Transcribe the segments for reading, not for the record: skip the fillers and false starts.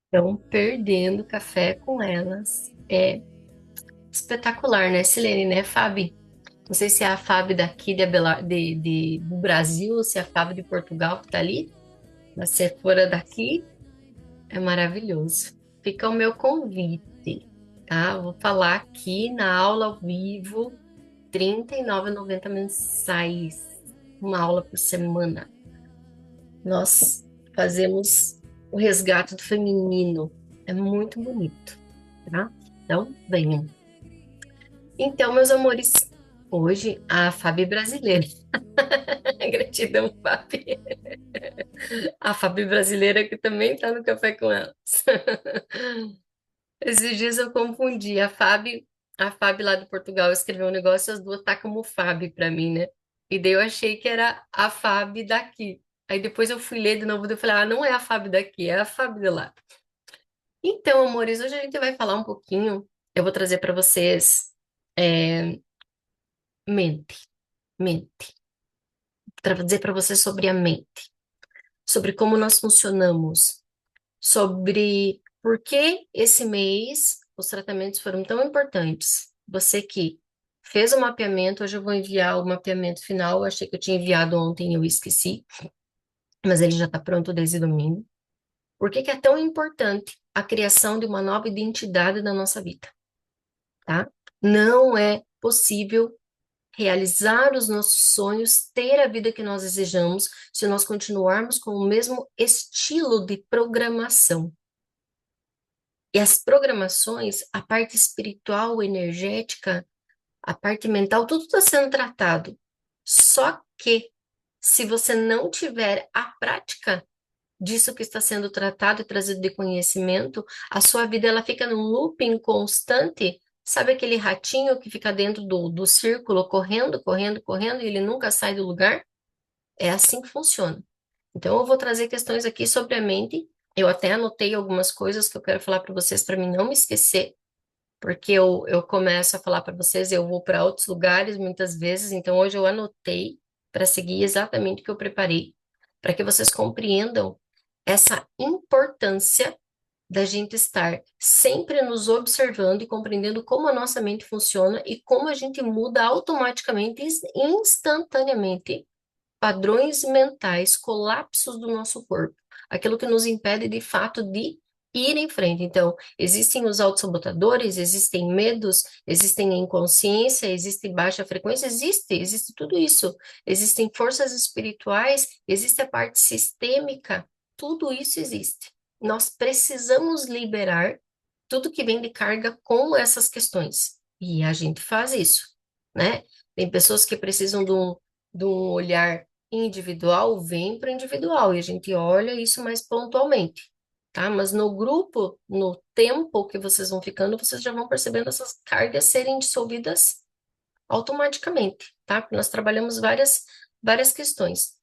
Estão perdendo café com elas. É espetacular, né, Silene, né, Fabi? Não sei se é a Fábio daqui do Brasil ou se é a Fábio de Portugal que tá ali, mas se é fora daqui, é maravilhoso. Fica o meu convite, tá? Eu vou falar aqui na aula ao vivo, R$ 39,90 mensais, uma aula por semana. Nós fazemos o resgate do feminino. É muito bonito, tá? Então, venham. Então, meus amores, hoje a Fábio brasileira. Gratidão, Fábio. A Fábio brasileira que também tá no café com elas. Esses dias eu confundi. A Fábio lá de Portugal escreveu um negócio e as duas tá como Fábio pra mim, né? E daí eu achei que era a Fábio daqui. Aí depois eu fui ler de novo e eu falei, ah, não é a Fábio daqui, é a Fábio de lá. Então, amores, hoje a gente vai falar um pouquinho. Eu vou trazer para vocês é, mente, mente. Trazer para vocês sobre a mente, sobre como nós funcionamos, sobre por que esse mês os tratamentos foram tão importantes. Você que fez o mapeamento, hoje eu vou enviar o mapeamento final. Eu achei que eu tinha enviado ontem e eu esqueci, mas ele já está pronto desde domingo. Por que que é tão importante a criação de uma nova identidade na nossa vida, tá? Não é possível realizar os nossos sonhos, ter a vida que nós desejamos, se nós continuarmos com o mesmo estilo de programação. E as programações, a parte espiritual, energética, a parte mental, tudo está sendo tratado. Só que, se você não tiver a prática disso que está sendo tratado e trazido de conhecimento, a sua vida ela fica num looping constante. Sabe aquele ratinho que fica dentro do círculo, correndo, correndo, correndo, e ele nunca sai do lugar? É assim que funciona. Então, eu vou trazer questões aqui sobre a mente. Eu até anotei algumas coisas que eu quero falar para vocês para mim não me esquecer, porque eu começo a falar para vocês, eu vou para outros lugares muitas vezes, então hoje eu anotei para seguir exatamente o que eu preparei, para que vocês compreendam essa importância da gente estar sempre nos observando e compreendendo como a nossa mente funciona e como a gente muda automaticamente, instantaneamente padrões mentais, colapsos do nosso corpo, aquilo que nos impede de fato de ir em frente. Então, existem os autossabotadores, existem medos, existem a inconsciência, existe baixa frequência, existe tudo isso. Existem forças espirituais, existe a parte sistêmica, tudo isso existe. Nós precisamos liberar tudo que vem de carga com essas questões. E a gente faz isso, né? Tem pessoas que precisam de um olhar individual, vem para individual, e a gente olha isso mais pontualmente, tá? Mas no grupo, no tempo que vocês vão ficando, vocês já vão percebendo essas cargas serem dissolvidas automaticamente, tá? Porque nós trabalhamos várias questões.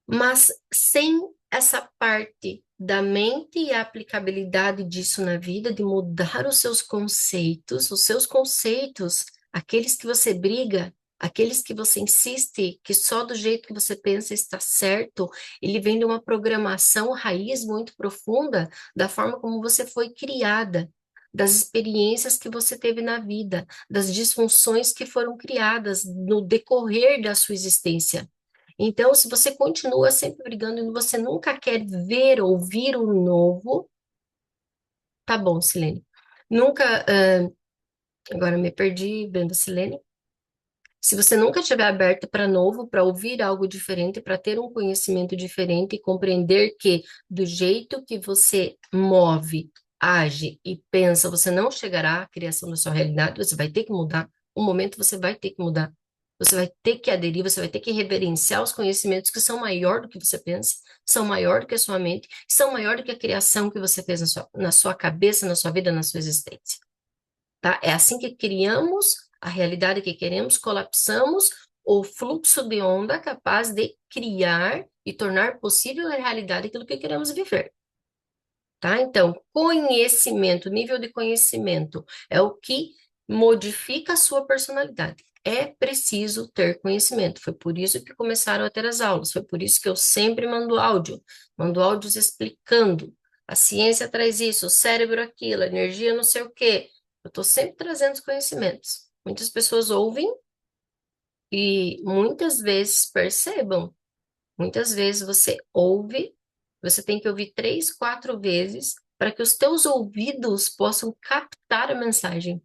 Mas sem essa parte da mente e a aplicabilidade disso na vida, de mudar os seus conceitos, aqueles que você briga, aqueles que você insiste que só do jeito que você pensa está certo, ele vem de uma programação raiz muito profunda da forma como você foi criada, das experiências que você teve na vida, das disfunções que foram criadas no decorrer da sua existência. Então, se você continua sempre brigando e você nunca quer ver, ouvir o novo, tá bom, Silene. Nunca, agora me perdi vendo Silene. Se você nunca estiver aberto para novo, para ouvir algo diferente, para ter um conhecimento diferente e compreender que do jeito que você move, age e pensa, você não chegará à criação da sua realidade, você vai ter que mudar. Um momento você vai ter que mudar. Você vai ter que aderir, você vai ter que reverenciar os conhecimentos que são maior do que você pensa, são maior do que a sua mente, são maior do que a criação que você fez na sua cabeça, na sua vida, na sua existência, tá? É assim que criamos a realidade que queremos, colapsamos o fluxo de onda capaz de criar e tornar possível a realidade aquilo que queremos viver, tá? Então, conhecimento, nível de conhecimento é o que modifica a sua personalidade. É preciso ter conhecimento. Foi por isso que começaram a ter as aulas. Foi por isso que eu sempre mando áudios explicando. A ciência traz isso, o cérebro aquilo, a energia não sei o quê. Eu estou sempre trazendo os conhecimentos. Muitas pessoas ouvem e muitas vezes percebam. Muitas vezes você ouve, você tem que ouvir 3, 4 vezes para que os teus ouvidos possam captar a mensagem.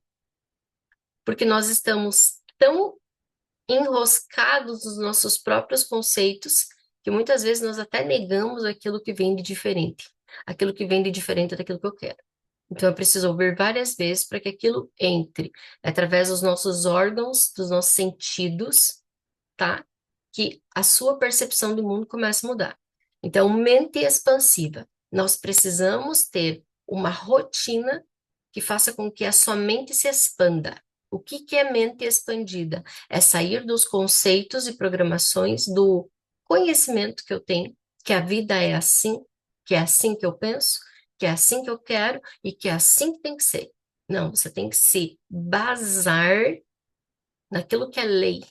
Porque nós estamos tão enroscados nos nossos próprios conceitos que muitas vezes nós até negamos aquilo que vem de diferente. Aquilo que vem de diferente daquilo que eu quero. Então, eu preciso ouvir várias vezes para que aquilo entre, através dos nossos órgãos, dos nossos sentidos, tá? Que a sua percepção do mundo começa a mudar. Então, mente expansiva. Nós precisamos ter uma rotina que faça com que a sua mente se expanda. O que que é mente expandida? É sair dos conceitos e programações do conhecimento que eu tenho, que a vida é assim, que é assim que eu penso, que é assim que eu quero e que é assim que tem que ser. Não, você tem que se basar naquilo que é lei,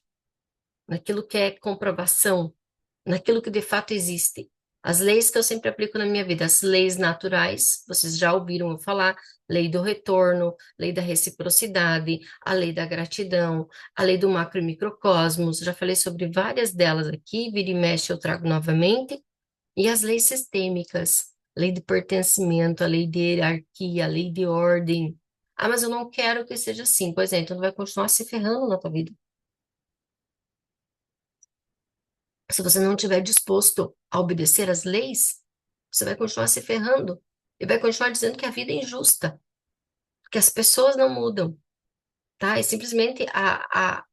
naquilo que é comprovação, naquilo que de fato existe. As leis que eu sempre aplico na minha vida, as leis naturais, vocês já ouviram eu falar, lei do retorno, lei da reciprocidade, a lei da gratidão, a lei do macro e microcosmos, já falei sobre várias delas aqui, vira e mexe eu trago novamente, e as leis sistêmicas, lei de pertencimento, a lei de hierarquia, a lei de ordem. Ah, mas eu não quero que seja assim. Pois é, então tu vai continuar se ferrando na tua vida. Se você não estiver disposto a obedecer às leis, você vai continuar se ferrando e vai continuar dizendo que a vida é injusta, que as pessoas não mudam, tá? E simplesmente a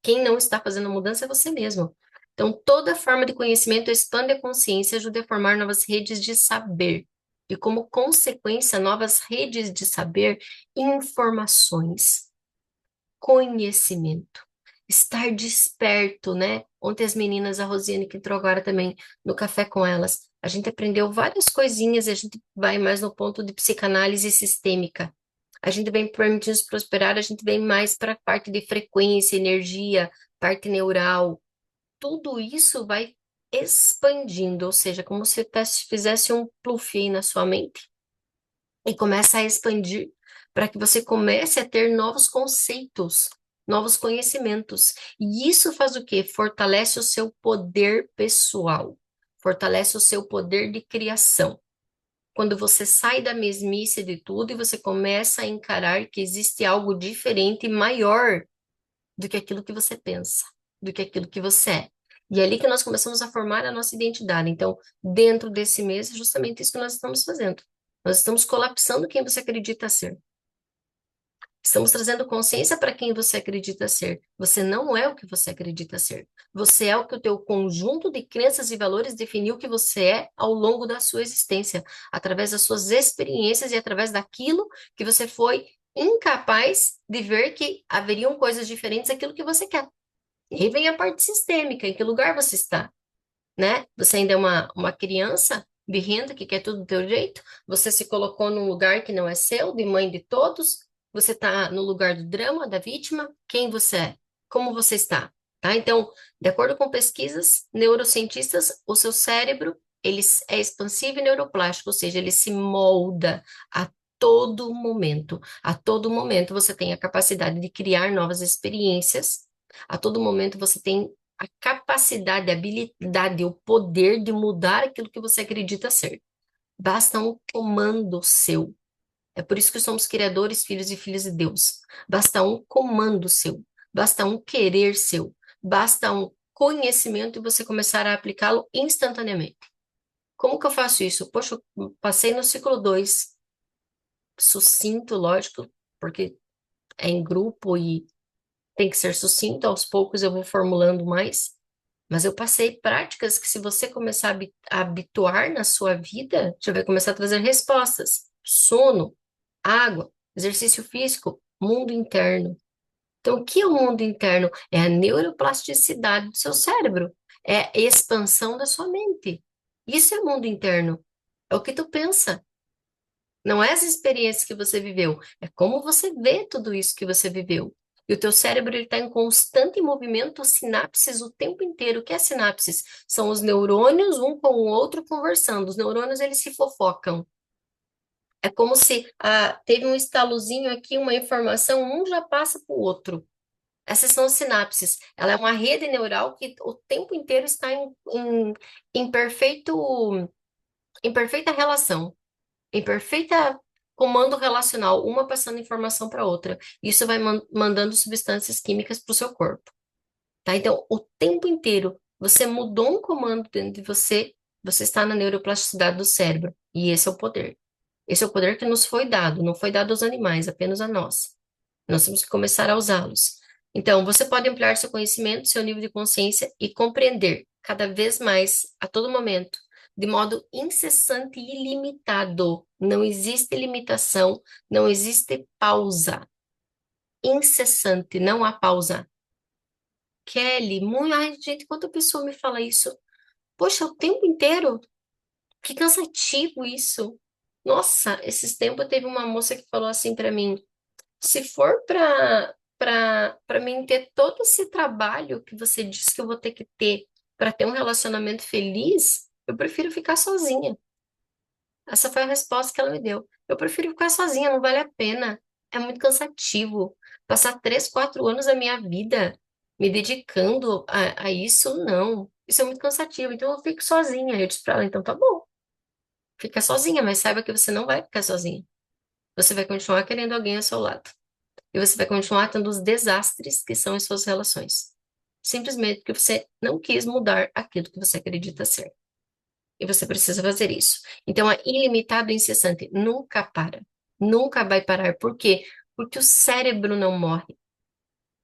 quem não está fazendo a mudança é você mesmo. Então, toda forma de conhecimento expande a consciência e ajuda a formar novas redes de saber. E, como consequência, novas redes de saber, informações, conhecimento, estar desperto, né? Ontem as meninas, a Rosiane que entrou agora também no café com elas, a gente aprendeu várias coisinhas e a gente vai mais no ponto de psicanálise sistêmica. A gente vem permitindo se prosperar, a gente vem mais para a parte de frequência, energia, parte neural. Tudo isso vai expandindo, ou seja, como se fizesse um pluff aí na sua mente e começa a expandir para que você comece a ter novos conceitos, novos conhecimentos. E isso faz o quê? Fortalece o seu poder pessoal, fortalece o seu poder de criação. Quando você sai da mesmice de tudo e você começa a encarar que existe algo diferente e maior do que aquilo que você pensa, do que aquilo que você é. E é ali que nós começamos a formar a nossa identidade. Então, dentro desse mês, é justamente isso que nós estamos fazendo. Nós estamos colapsando quem você acredita ser. Estamos trazendo consciência para quem você acredita ser. Você não é o que você acredita ser. Você é o que o teu conjunto de crenças e valores definiu que você é ao longo da sua existência, através das suas experiências e através daquilo que você foi incapaz de ver que haveriam coisas diferentes daquilo que você quer. E aí vem a parte sistêmica, em que lugar você está, né? Você ainda é uma criança birrenta que quer tudo do teu jeito, você se colocou num lugar que não é seu, de mãe de todos, você está no lugar do drama, da vítima, quem você é, como você está, tá? Então, de acordo com pesquisas neurocientistas, o seu cérebro, ele é expansivo e neuroplástico, ou seja, ele se molda a todo momento. A todo momento você tem a capacidade de criar novas experiências, a todo momento você tem a capacidade, a habilidade, o poder de mudar aquilo que você acredita ser. Basta um comando seu. É por isso que somos criadores, filhos e filhas de Deus. Basta um comando seu. Basta um querer seu. Basta um conhecimento e você começar a aplicá-lo instantaneamente. Como que eu faço isso? Poxa, eu passei no ciclo 2, sucinto, lógico, porque é em grupo e tem que ser sucinto, aos poucos eu vou formulando mais. Mas eu passei práticas que, se você começar a habituar na sua vida, já vai começar a trazer respostas. Sono, água, exercício físico, mundo interno. Então, o que é o mundo interno? É a neuroplasticidade do seu cérebro, é a expansão da sua mente. Isso é mundo interno. É o que tu pensa. Não é as experiências que você viveu, é como você vê tudo isso que você viveu. E o teu cérebro ele está em constante movimento, sinapses o tempo inteiro. O que é sinapses? São os neurônios um com o outro conversando. Os neurônios eles se fofocam. É como se teve um estalozinho aqui, uma informação, um já passa para o outro. Essas são as sinapses. Ela é uma rede neural que o tempo inteiro está em em perfeita relação, em perfeita comando relacional, uma passando informação para outra. Isso vai mandando substâncias químicas para o seu corpo, tá? Então, o tempo inteiro, você mudou um comando dentro de você, você está na neuroplasticidade do cérebro. E esse é o poder. Esse é o poder que nos foi dado, não foi dado aos animais, apenas a nós. Nós temos que começar a usá-los. Então, você pode ampliar seu conhecimento, seu nível de consciência e compreender cada vez mais, a todo momento, de modo incessante e ilimitado. Não existe limitação, não existe pausa. Incessante, não há pausa. Kelly, muito, ai, gente, quanta pessoa me fala isso? Poxa, o tempo inteiro? Que cansativo isso. Nossa, esses tempos teve uma moça que falou assim para mim: se for para mim ter todo esse trabalho que você diz que eu vou ter que ter para ter um relacionamento feliz, eu prefiro ficar sozinha. Essa foi a resposta que ela me deu. Eu prefiro ficar sozinha, não vale a pena. É muito cansativo. Passar 3, 4 anos da minha vida me dedicando a isso, não. Isso é muito cansativo. Então eu fico sozinha. Eu disse pra ela, então tá bom, fica sozinha, mas saiba que você não vai ficar sozinha. Você vai continuar querendo alguém ao seu lado. E você vai continuar tendo os desastres que são as suas relações. Simplesmente porque você não quis mudar aquilo que você acredita ser. E você precisa fazer isso. Então, é ilimitado e incessante. Nunca para. Nunca vai parar. Por quê? Porque o cérebro não morre.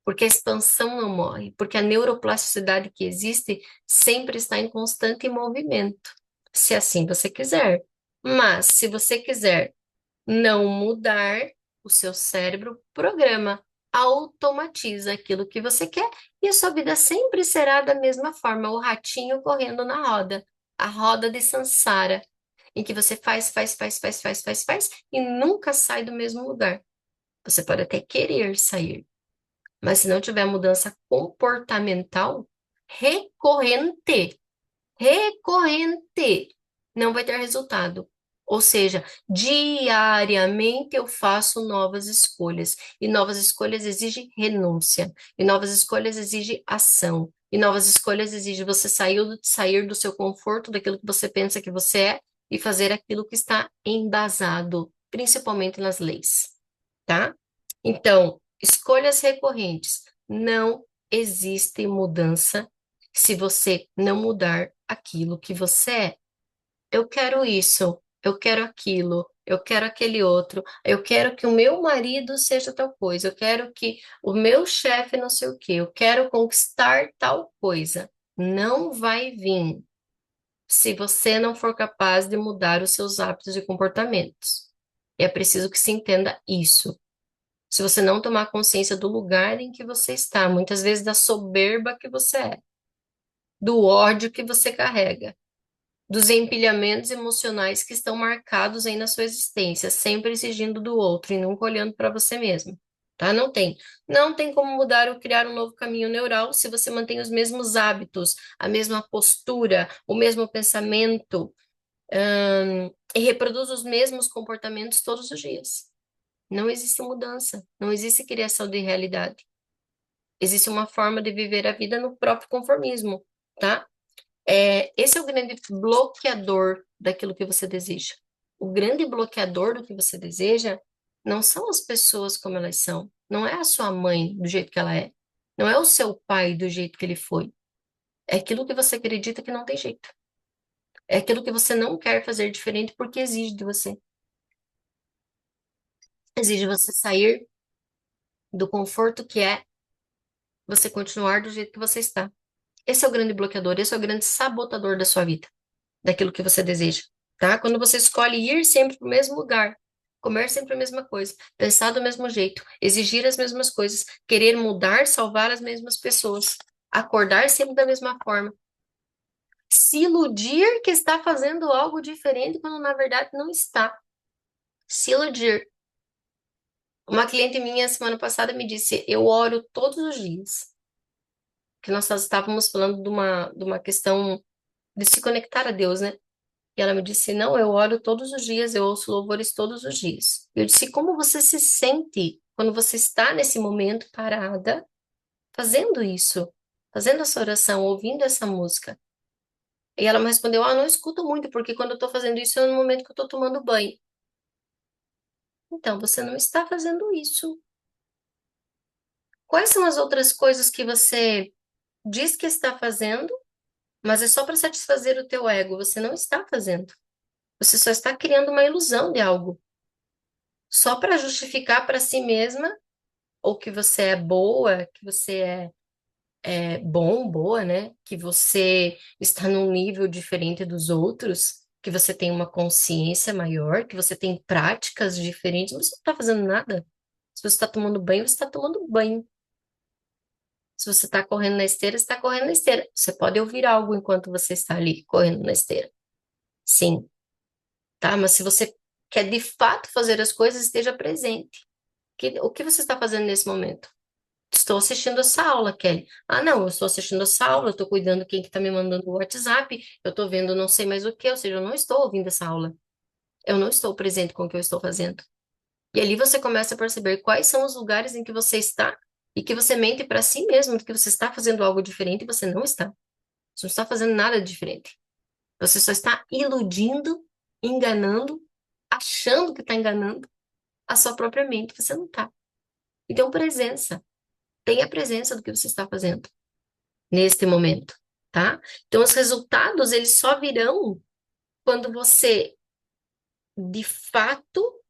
Porque a expansão não morre. Porque a neuroplasticidade que existe sempre está em constante movimento. Se assim você quiser. Mas, se você quiser não mudar, o seu cérebro programa, automatiza aquilo que você quer e a sua vida sempre será da mesma forma, o ratinho correndo na roda, a roda de Sansara, em que você faz e nunca sai do mesmo lugar. Você pode até querer sair, mas se não tiver mudança comportamental recorrente, recorrente, não vai ter resultado. Ou seja, diariamente eu faço novas escolhas, e novas escolhas exigem renúncia, e novas escolhas exigem ação, e novas escolhas exigem você sair do seu conforto, daquilo que você pensa que você é, e fazer aquilo que está embasado, principalmente nas leis, tá? Então, escolhas recorrentes. Não existe mudança se você não mudar aquilo que você é. Eu quero isso, eu quero aquilo, eu quero aquele outro, eu quero que o meu marido seja tal coisa, eu quero que o meu chefe não sei o quê, eu quero conquistar tal coisa. Não vai vir se você não for capaz de mudar os seus hábitos e comportamentos. É preciso que se entenda isso. Se você não tomar consciência do lugar em que você está, muitas vezes da soberba que você é, do ódio que você carrega, dos empilhamentos emocionais que estão marcados aí na sua existência, sempre exigindo do outro e nunca olhando para você mesmo, tá? Não tem como mudar ou criar um novo caminho neural se você mantém os mesmos hábitos, a mesma postura, o mesmo pensamento, e reproduz os mesmos comportamentos todos os dias. Não existe mudança, não existe criação de realidade. Existe uma forma de viver a vida no próprio conformismo, tá? Esse é o grande bloqueador daquilo que você deseja. O grande bloqueador do que você deseja não são as pessoas como elas são, não é a sua mãe do jeito que ela é, não é o seu pai do jeito que ele foi. É aquilo que você acredita que não tem jeito. É aquilo que você não quer fazer diferente porque exige de você. Exige você sair do conforto que é você continuar do jeito que você está. Esse é o grande bloqueador, esse é o grande sabotador da sua vida, daquilo que você deseja, tá? Quando você escolhe ir sempre para o mesmo lugar, comer sempre a mesma coisa, pensar do mesmo jeito, exigir as mesmas coisas, querer mudar, salvar as mesmas pessoas, acordar sempre da mesma forma, se iludir que está fazendo algo diferente quando na verdade não está. Se iludir. Uma cliente minha semana passada me disse: eu oro todos os dias. Que nós estávamos falando de uma questão de se conectar a Deus, né? E ela me disse: não, eu oro todos os dias, eu ouço louvores todos os dias. Eu disse: como você se sente quando você está nesse momento parada, fazendo isso, fazendo essa oração, ouvindo essa música? E ela me respondeu: ah, não escuto muito, porque quando eu estou fazendo isso é no momento que eu estou tomando banho. Então, você não está fazendo isso. Quais são as outras coisas que você diz que está fazendo, mas é só para satisfazer o teu ego? Você não está fazendo. Você só está criando uma ilusão de algo, só para justificar para si mesma ou que você é boa, que você é bom, boa, né? Que você está num nível diferente dos outros, que você tem uma consciência maior, que você tem práticas diferentes. Você não está fazendo nada. Se você está tomando banho, você está tomando banho. Se você está correndo na esteira, você está correndo na esteira. Você pode ouvir algo enquanto você está ali correndo na esteira. Sim, tá? Mas se você quer de fato fazer as coisas, esteja presente. O que você está fazendo nesse momento? Estou assistindo essa aula, Kelly. Ah, não, eu estou assistindo essa aula, eu estou cuidando quem que está me mandando o WhatsApp, eu estou vendo não sei mais o que, ou seja, eu não estou ouvindo essa aula. Eu não estou presente com o que eu estou fazendo. E ali você começa a perceber quais são os lugares em que você está e que você mente para si mesmo de que você está fazendo algo diferente e você não está. Você não está fazendo nada diferente. Você só está iludindo, enganando, achando que está enganando a sua própria mente. Você não está. Então, presença. Tenha presença do que você está fazendo neste momento, tá? Então, os resultados, eles só virão quando você, de fato,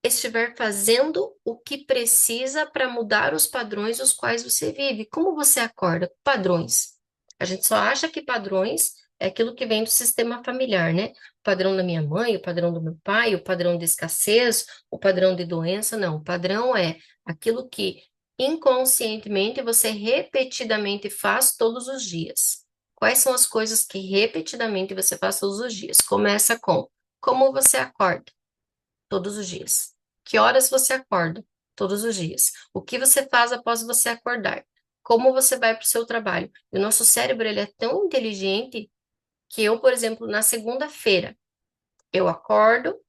estiver fazendo o que precisa para mudar os padrões os quais você vive. Como você acorda? Padrões. A gente só acha que padrões é aquilo que vem do sistema familiar, né? O padrão da minha mãe, o padrão do meu pai, o padrão de escassez, o padrão de doença. Não, o padrão é aquilo que inconscientemente você repetidamente faz todos os dias. Quais são as coisas que repetidamente você faz todos os dias? Começa com como você acorda todos os dias. Que horas você acorda todos os dias? O que você faz após você acordar? Como você vai para o seu trabalho? O nosso cérebro, ele é tão inteligente que eu, por exemplo, na segunda-feira, eu acordo,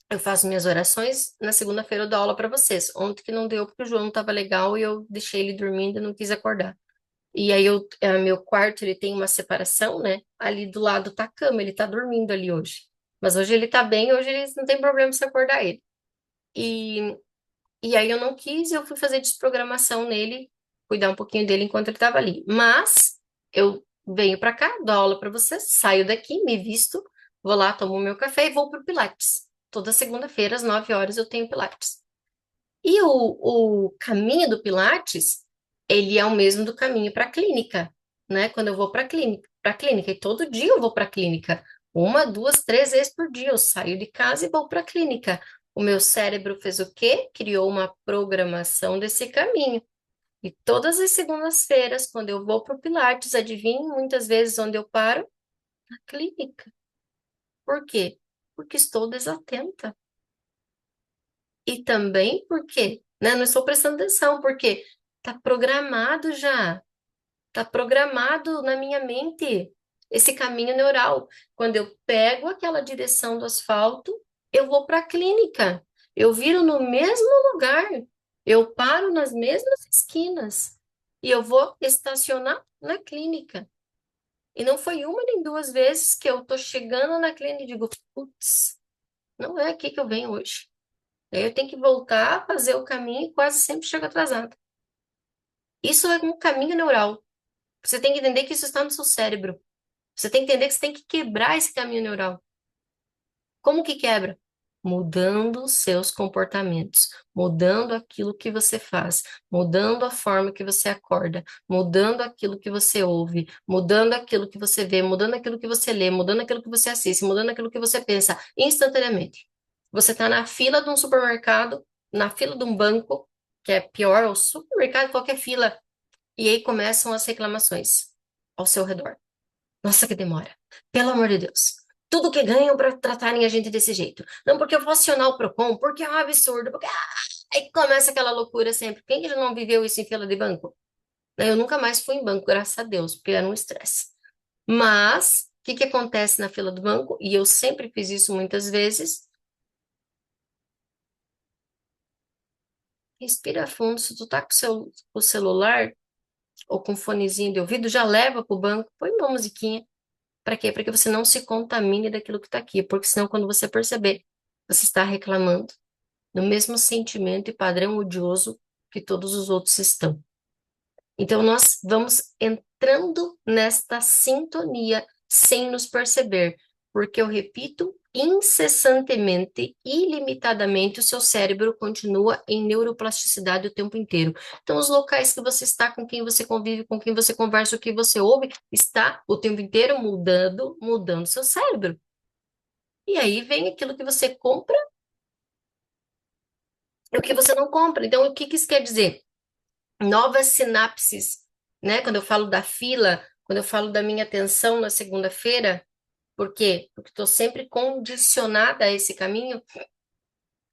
eu faço minhas orações, na segunda-feira eu dou aula para vocês. Ontem que não deu porque o João não estava legal e eu deixei ele dormindo e não quis acordar. E aí meu quarto, ele tem uma separação, né? Ali do lado tá a cama, ele tá dormindo ali hoje. Mas hoje ele tá bem, hoje ele não tem problema se acordar ele. E E aí eu não quis, eu fui fazer desprogramação nele, cuidar um pouquinho dele enquanto ele estava ali. Mas eu venho para cá, dou aula para vocês, saio daqui, me visto, vou lá, tomo meu café e vou pro Pilates. Toda segunda-feira, às 9 horas, eu tenho Pilates. E o caminho do Pilates, ele é o mesmo do caminho para a clínica, né? Quando eu vou para clínica, e todo dia eu vou para a clínica, uma, duas, três vezes por dia eu saio de casa e vou para a clínica. O meu cérebro fez o quê? Criou uma programação desse caminho. E todas as segundas-feiras, quando eu vou para o Pilates, adivinhe muitas vezes onde eu paro? Na clínica. Por quê? Porque estou desatenta. E também porque, né, não estou prestando atenção, porque tá programado já, tá programado na minha mente esse caminho neural. Quando eu pego aquela direção do asfalto, eu vou para a clínica. Eu viro no mesmo lugar, eu paro nas mesmas esquinas e eu vou estacionar na clínica. E não foi uma nem duas vezes que eu tô chegando na clínica e digo, putz, não é aqui que eu venho hoje. Aí eu tenho que voltar a fazer o caminho e quase sempre chego atrasado. Isso é um caminho neural. Você tem que entender que isso está no seu cérebro. Você tem que entender que você tem que quebrar esse caminho neural. Como que quebra? Mudando os seus comportamentos, mudando aquilo que você faz, mudando a forma que você acorda, mudando aquilo que você ouve, mudando aquilo que você vê, mudando aquilo que você lê, mudando aquilo que você assiste, mudando aquilo que você pensa, instantaneamente. Você está na fila de um supermercado, na fila de um banco, que é pior, o supermercado, qualquer fila, e aí começam as reclamações ao seu redor. Nossa, que demora. Pelo amor de Deus. Tudo que ganham para tratarem a gente desse jeito. Não porque eu vou acionar o Procon, porque é um absurdo, porque... Aí começa aquela loucura sempre. Quem que já não viveu isso em fila de banco? Eu nunca mais fui em banco, graças a Deus, porque era um estresse. Mas, o que que acontece na fila do banco? E eu sempre fiz isso muitas vezes. Respira fundo. Se tu tá com o celular ou com um fonezinho de ouvido, já leva pro banco, põe uma musiquinha. Para quê? Para que você não se contamine daquilo que tá aqui. Porque senão, quando você perceber, você está reclamando do mesmo sentimento e padrão odioso que todos os outros estão. Então, nós vamos entrando nesta sintonia sem nos perceber, porque eu repito, incessantemente, ilimitadamente, o seu cérebro continua em neuroplasticidade o tempo inteiro. Então, os locais que você está, com quem você convive, com quem você conversa, o que você ouve, está o tempo inteiro mudando, mudando seu cérebro. E aí vem aquilo que você compra e o que você não compra. Então, o que que isso quer dizer? Novas sinapses, né? Quando eu falo da fila, quando eu falo da minha atenção na segunda-feira, por quê? Porque estou sempre condicionada a esse caminho,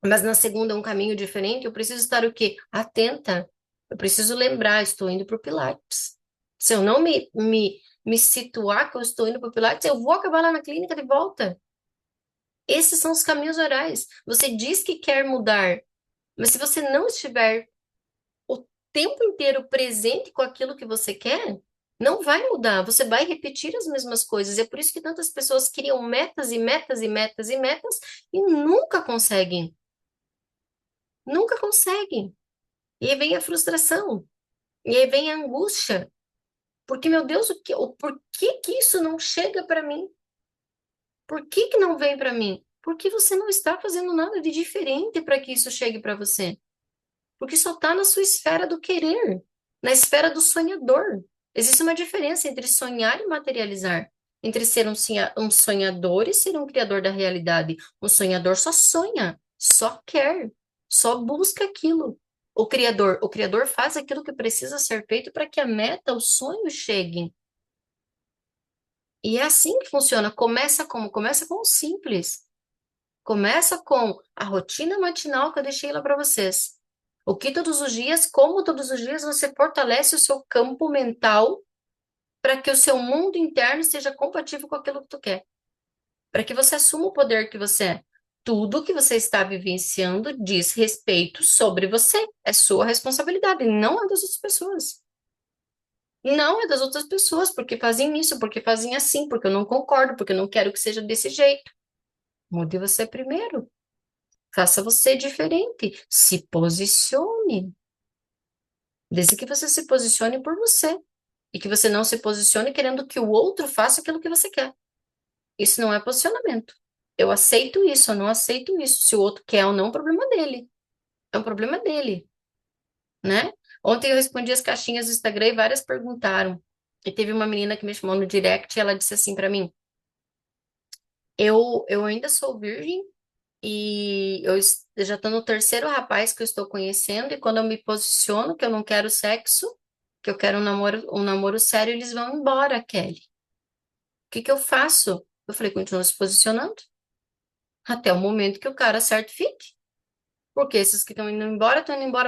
mas na segunda é um caminho diferente, eu preciso estar o quê? Atenta. Eu preciso lembrar, estou indo para o Pilates. Se eu não me situar que eu estou indo para o Pilates, eu vou acabar lá na clínica de volta. Esses são os caminhos orais. Você diz que quer mudar, mas se você não estiver o tempo inteiro presente com aquilo que você quer, não vai mudar, você vai repetir as mesmas coisas. É por isso que tantas pessoas criam metas e metas e metas e metas e nunca conseguem. Nunca conseguem. E aí vem a frustração, e aí vem a angústia. Porque, meu Deus, por que que isso não chega para mim? Por que que não vem para mim? Porque você não está fazendo nada de diferente para que isso chegue para você. Porque só está na sua esfera do querer, na esfera do sonhador. Existe uma diferença entre sonhar e materializar, entre ser um sonhador e ser um criador da realidade. Um sonhador só sonha, só quer, só busca aquilo. O criador faz aquilo que precisa ser feito para que a meta, o sonho cheguem. E é assim que funciona. Começa como? Começa com o simples. Começa com a rotina matinal que eu deixei lá para vocês. O que todos os dias, como todos os dias você fortalece o seu campo mental para que o seu mundo interno seja compatível com aquilo que tu quer. Para que você assuma o poder que você é. Tudo que você está vivenciando diz respeito sobre você. É sua responsabilidade, não é das outras pessoas. Não é das outras pessoas, porque fazem isso, porque fazem assim, porque eu não concordo, porque eu não quero que seja desse jeito. Mude você primeiro. Faça você diferente. Se posicione. Desde que você se posicione por você. E que você não se posicione querendo que o outro faça aquilo que você quer. Isso não é posicionamento. Eu aceito isso, eu não aceito isso. Se o outro quer ou não, é um problema dele. É um problema dele, né? Ontem eu respondi as caixinhas do Instagram e várias perguntaram. E teve uma menina que me chamou no direct e ela disse assim para mim: eu ainda sou virgem. E eu já estou no terceiro rapaz que eu estou conhecendo, e quando eu me posiciono que eu não quero sexo, que eu quero um namoro sério, eles vão embora, Kelly. O que que eu faço? Eu falei, continua se posicionando até o momento que o cara certo fique. Porque esses que estão indo embora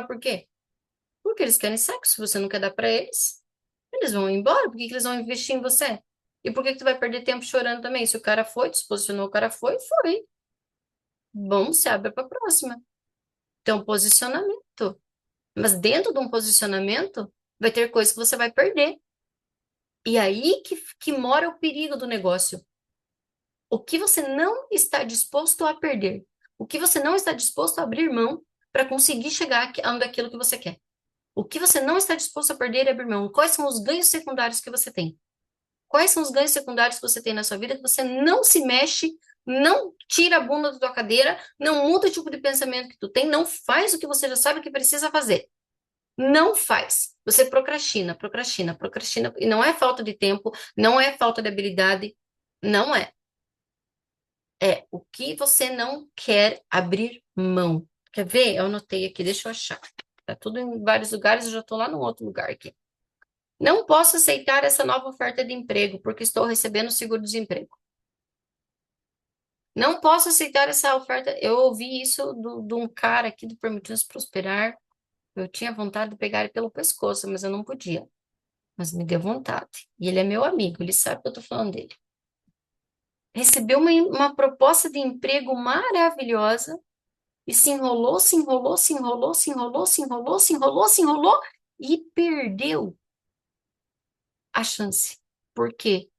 por quê? Porque eles querem sexo, você não quer dar para eles. Eles vão embora, por que que eles vão investir em você? E por que que tu vai perder tempo chorando também? Se o cara foi, tu se posicionou, o cara foi, foi. Bom, se abre para a próxima. Então, posicionamento. Mas dentro de um posicionamento, vai ter coisas que você vai perder. E aí que mora o perigo do negócio. O que você não está disposto a perder. O que você não está disposto a abrir mão para conseguir chegar àquilo que você quer. O que você não está disposto a perder e abrir mão. Quais são os ganhos secundários que você tem? Quais são os ganhos secundários que você tem na sua vida que você não se mexe, não tira a bunda da tua cadeira, não muda o tipo de pensamento que tu tem, não faz o que você já sabe que precisa fazer. Não faz. Você procrastina, procrastina, procrastina. E não é falta de tempo, não é falta de habilidade, não é. É o que você não quer abrir mão. Quer ver? Eu anotei aqui, deixa eu achar. Tá tudo em vários lugares, eu já estou lá no outro lugar aqui. Não posso aceitar essa nova oferta de emprego porque estou recebendo seguro-desemprego. Não posso aceitar essa oferta. Eu ouvi isso de um cara aqui do Permitindo-se Prosperar. Eu tinha vontade de pegar ele pelo pescoço, mas eu não podia. Mas me deu vontade. E ele é meu amigo, ele sabe que eu tô falando dele. Recebeu uma proposta de emprego maravilhosa e se enrolou, se enrolou, se enrolou, se enrolou, se enrolou, se enrolou, se enrolou e perdeu a chance. Por quê?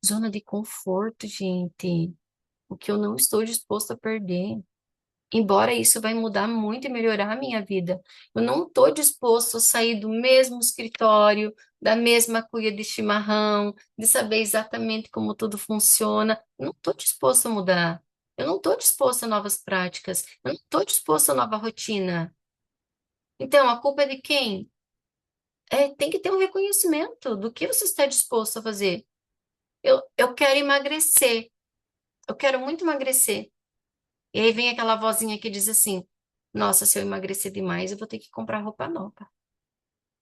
Zona de conforto, gente. O que eu não estou disposto a perder. Embora isso vai mudar muito e melhorar a minha vida. Eu não estou disposto a sair do mesmo escritório, da mesma cuia de chimarrão, de saber exatamente como tudo funciona. Eu não estou disposto a mudar. Eu não estou disposto a novas práticas. Eu não estou disposto a nova rotina. Então, a culpa é de quem? Tem que ter um reconhecimento do que você está disposto a fazer. Eu quero emagrecer. Eu quero muito emagrecer. E aí vem aquela vozinha que diz assim: Nossa, se eu emagrecer demais, eu vou ter que comprar roupa nova,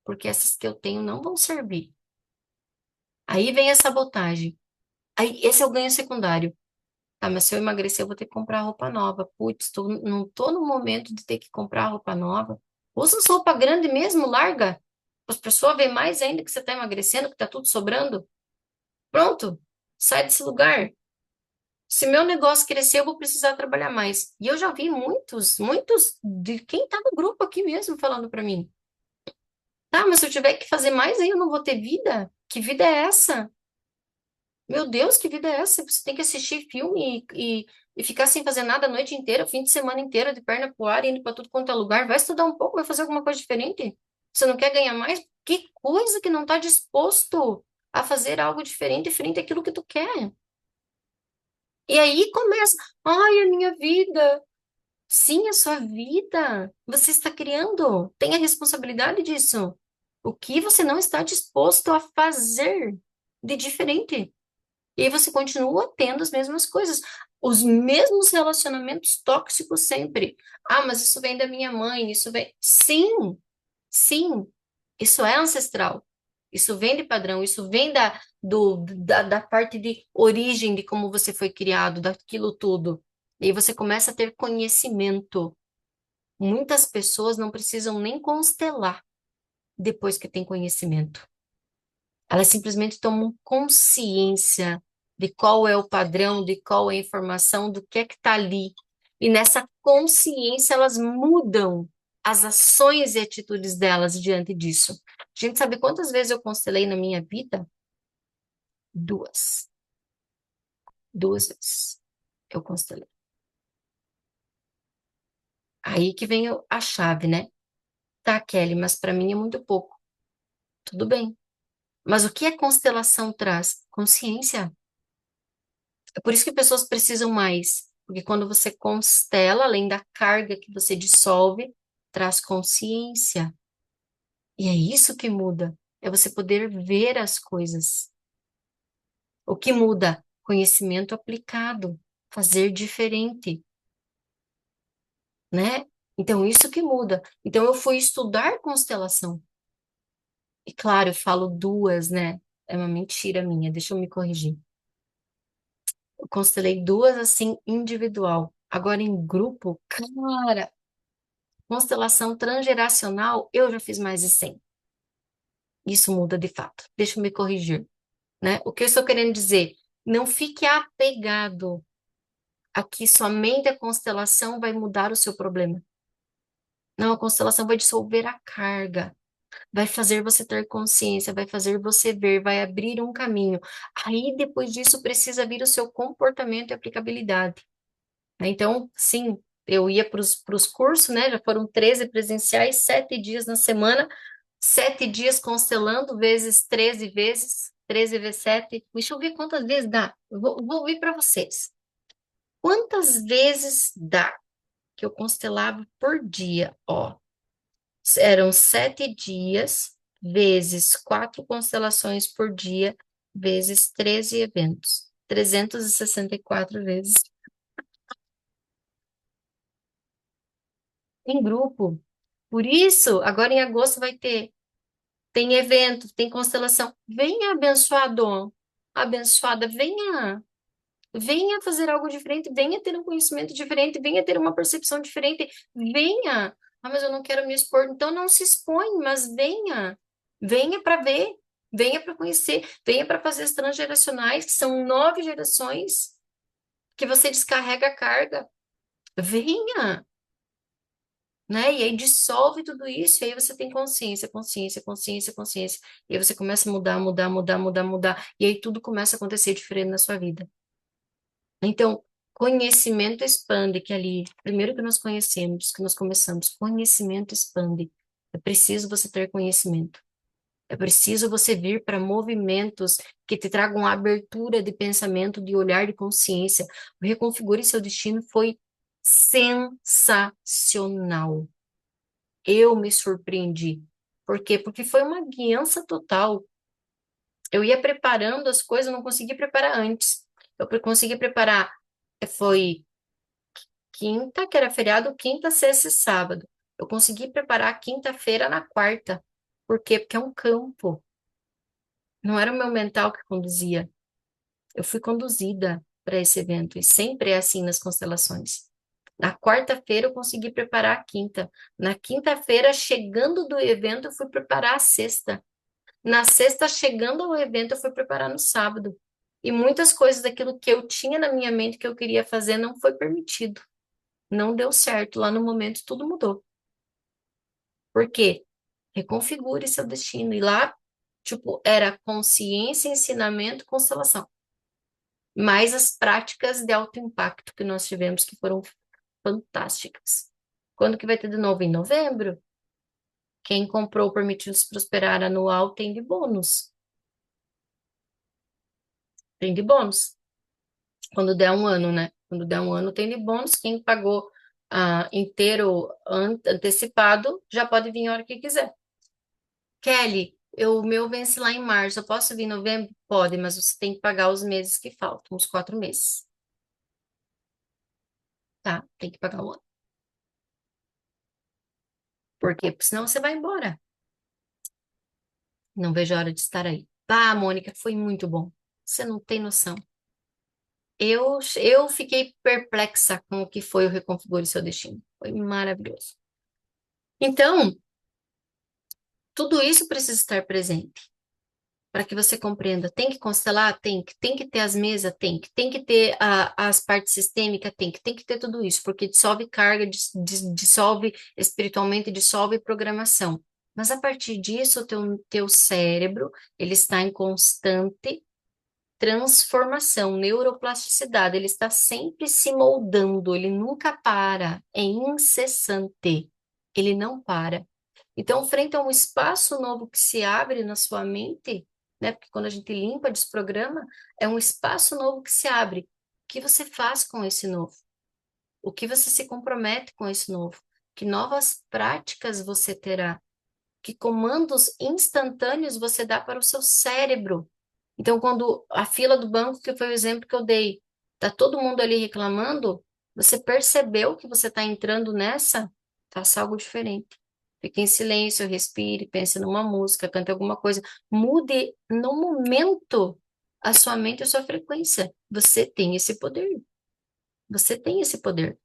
porque essas que eu tenho não vão servir. Aí vem a sabotagem. Aí esse é o ganho secundário. Tá, mas se eu emagrecer, eu vou ter que comprar roupa nova. Putz, não tô no momento de ter que comprar roupa nova. Usa essa roupa grande mesmo, larga. As pessoas veem mais ainda que você tá emagrecendo, que tá tudo sobrando. Pronto, sai desse lugar. Se meu negócio crescer, eu vou precisar trabalhar mais. E eu já vi muitos de quem tá no grupo aqui mesmo falando pra mim. Tá, mas se eu tiver que fazer mais aí, eu não vou ter vida? Que vida é essa? Meu Deus, que vida é essa? Você tem que assistir filme e ficar sem fazer nada a noite inteira, o fim de semana inteiro, de perna pro ar, indo pra tudo quanto é lugar. Vai estudar um pouco, vai fazer alguma coisa diferente. Você não quer ganhar mais? Que coisa que não tá disposto a fazer algo diferente frente àquilo que tu quer. E aí começa, ai, a minha vida. Sim, a sua vida. Você está criando. Tenha responsabilidade disso. O que você não está disposto a fazer de diferente? E aí você continua tendo as mesmas coisas, os mesmos relacionamentos tóxicos sempre. Ah, mas isso vem da minha mãe, isso vem. Sim, sim, isso é ancestral. Isso vem de padrão, isso vem da parte de origem de como você foi criado, daquilo tudo. E aí você começa a ter conhecimento. Muitas pessoas não precisam nem constelar depois que têm conhecimento. Elas simplesmente tomam consciência de qual é o padrão, de qual é a informação, do que é que está ali. E nessa consciência elas mudam as ações e atitudes delas diante disso. A gente sabe quantas vezes eu constelei na minha vida? Duas. Duas vezes eu constelei. Aí que vem a chave, né? Tá, Kelly, mas para mim é muito pouco. Tudo bem. Mas o que a constelação traz? Consciência. É por isso que pessoas precisam mais. Porque quando você constela, além da carga que você dissolve, traz consciência. E é isso que muda. É você poder ver as coisas. O que muda? Conhecimento aplicado. Fazer diferente, né? Então, isso que muda. Então, eu fui estudar constelação. E claro, eu falo duas, né? É uma mentira minha, deixa eu me corrigir. Eu constelei duas assim, individual. Agora, em grupo, cara, constelação transgeracional, eu já fiz mais de 100. Isso muda de fato. Deixa eu me corrigir, né? O que eu estou querendo dizer? Não fique apegado a que somente a constelação vai mudar o seu problema. Não, a constelação vai dissolver a carga, vai fazer você ter consciência, vai fazer você ver, vai abrir um caminho. Aí, depois disso, precisa vir o seu comportamento e aplicabilidade, né? Então, sim, eu ia para os cursos, né? Já foram 13 presenciais, 7 dias na semana, 7 dias constelando, vezes 13 vezes, 13 vezes 7. Deixa eu ver quantas vezes dá. Eu vou ver para vocês. Quantas vezes dá que eu constelava por dia? Ó, eram 7 dias, vezes 4 constelações por dia, vezes 13 eventos. 364 vezes em grupo. Por isso, agora em agosto vai ter, tem evento, tem constelação. Venha, abençoado, abençoada, venha. Venha fazer algo diferente, venha ter um conhecimento diferente, venha ter uma percepção diferente, venha. Ah, mas eu não quero me expor. Então não se expõe, mas venha. Venha para ver, venha para conhecer, venha para fazer as transgeracionais, que são 9 gerações que você descarrega a carga. Venha, né? E aí dissolve tudo isso, e aí você tem consciência, consciência, consciência, consciência. E aí você começa a mudar, mudar, mudar, mudar, mudar, e aí tudo começa a acontecer diferente na sua vida. Então, conhecimento expande, que ali, primeiro que nós conhecemos, que nós começamos, conhecimento expande. É preciso você ter conhecimento. É preciso você vir para movimentos que te tragam abertura de pensamento, de olhar, de consciência. O Reconfigure Seu Destino foi sensacional. Eu me surpreendi. Por quê? Porque foi uma guiança total. Eu ia preparando as coisas, eu não consegui preparar antes. Consegui preparar, foi quinta, que era feriado, quinta, sexta e sábado. Eu consegui preparar quinta-feira na quarta. Por quê? Porque é um campo. Não era o meu mental que conduzia. Eu fui conduzida para esse evento. E sempre é assim nas constelações. Na quarta-feira eu consegui preparar a quinta. Na quinta-feira, chegando do evento, eu fui preparar a sexta. Na sexta, chegando ao evento, eu fui preparar no sábado. E muitas coisas daquilo que eu tinha na minha mente que eu queria fazer não foi permitido. Não deu certo. Lá no momento, tudo mudou. Por quê? Reconfigure seu destino. E lá, tipo, era consciência, ensinamento, constelação. Mais as práticas de alto impacto que nós tivemos, que foram fantásticas. Quando que vai ter de novo? Em novembro? Quem comprou o Permitindo-se Prosperar anual tem de bônus. Tem de bônus. Quando der um ano, né? Quando der um ano, tem de bônus. Quem pagou inteiro antecipado já pode vir a hora que quiser. Kelly, o meu vence lá em março. Eu posso vir em novembro? Pode, mas você tem que pagar os meses que faltam, uns 4 meses. Tá? Tem que pagar o ano. Por quê? Porque senão você vai embora. Não vejo a hora de estar aí. Ah, Mônica, foi muito bom. Você não tem noção. Eu fiquei perplexa com o que foi o Reconfigure Seu Destino. Foi maravilhoso. Então, tudo isso precisa estar presente para que você compreenda. Tem que constelar? Tem que ter as mesas? Tem que ter as partes sistêmicas? Tem que ter tudo isso, porque dissolve carga, dissolve espiritualmente, dissolve programação. Mas a partir disso, o teu cérebro, ele está em constante transformação, neuroplasticidade, ele está sempre se moldando, ele nunca para, é incessante, ele não para. Então, frente a um espaço novo que se abre na sua mente, né? Porque quando a gente limpa, desprograma, é um espaço novo que se abre. O que você faz com esse novo? O que você se compromete com esse novo? Que novas práticas você terá? Que comandos instantâneos você dá para o seu cérebro? Então, quando a fila do banco, que foi o exemplo que eu dei, tá todo mundo ali reclamando, você percebeu que você está entrando nessa, faça algo diferente. Fique em silêncio, respire, pense numa música, cante alguma coisa. Mude no momento a sua mente e a sua frequência. Você tem esse poder. Você tem esse poder.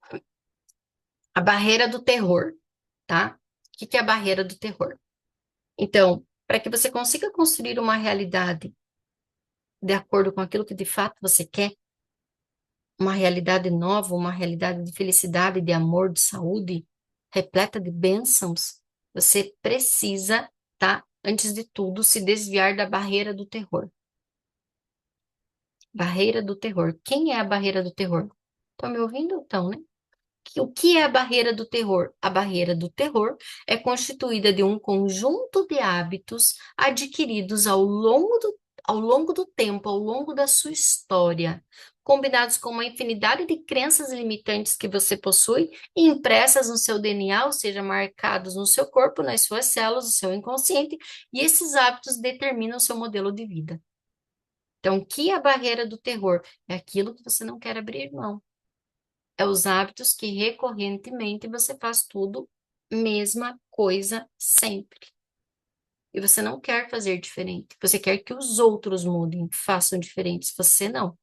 A barreira do terror, tá? O que que é a barreira do terror? Então, para que você consiga construir uma realidade de acordo com aquilo que de fato você quer, uma realidade nova, uma realidade de felicidade, de amor, de saúde, repleta de bênçãos, você precisa, tá? Antes de tudo, se desviar da barreira do terror. Barreira do terror. Quem é a barreira do terror? Estão me ouvindo? Então, né? O que é a barreira do terror? A barreira do terror é constituída de um conjunto de hábitos adquiridos ao longo do tempo, ao longo da sua história, combinados com uma infinidade de crenças limitantes que você possui e impressas no seu DNA, ou seja, marcados no seu corpo, nas suas células, no seu inconsciente, e esses hábitos determinam o seu modelo de vida. Então, o que é a barreira do terror? É aquilo que você não quer abrir mão. É os hábitos que recorrentemente você faz tudo, mesma coisa sempre. E você não quer fazer diferente. Você quer que os outros mudem, façam diferentes. Você não.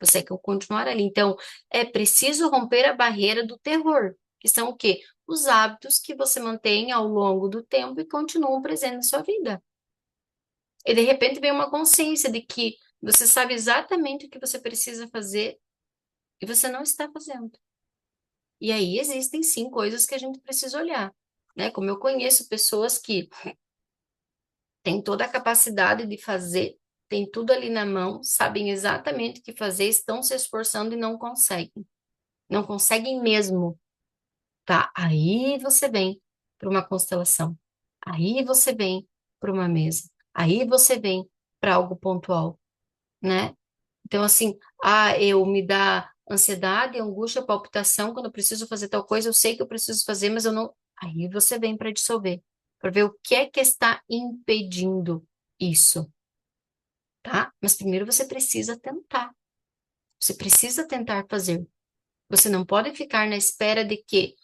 você quer continuar ali. Então, é preciso romper a barreira do terror, que são o quê? Os hábitos que você mantém ao longo do tempo e continuam presentes na sua vida. E de repente vem uma consciência de que você sabe exatamente o que você precisa fazer e você não está fazendo. E aí existem sim coisas que a gente precisa olhar, né? Como eu conheço pessoas que têm toda a capacidade de fazer, têm tudo ali na mão, sabem exatamente o que fazer, estão se esforçando e não conseguem. Não conseguem mesmo, tá? Aí você vem para uma constelação. Aí você vem para uma mesa. Aí você vem para algo pontual, né? Então, assim, eu me dá ansiedade, angústia, palpitação, quando eu preciso fazer tal coisa, eu sei que eu preciso fazer, mas eu não. Aí você vem para dissolver, para ver o que é que está impedindo isso, tá? Mas primeiro você precisa tentar. Você precisa tentar fazer. Você não pode ficar na espera de que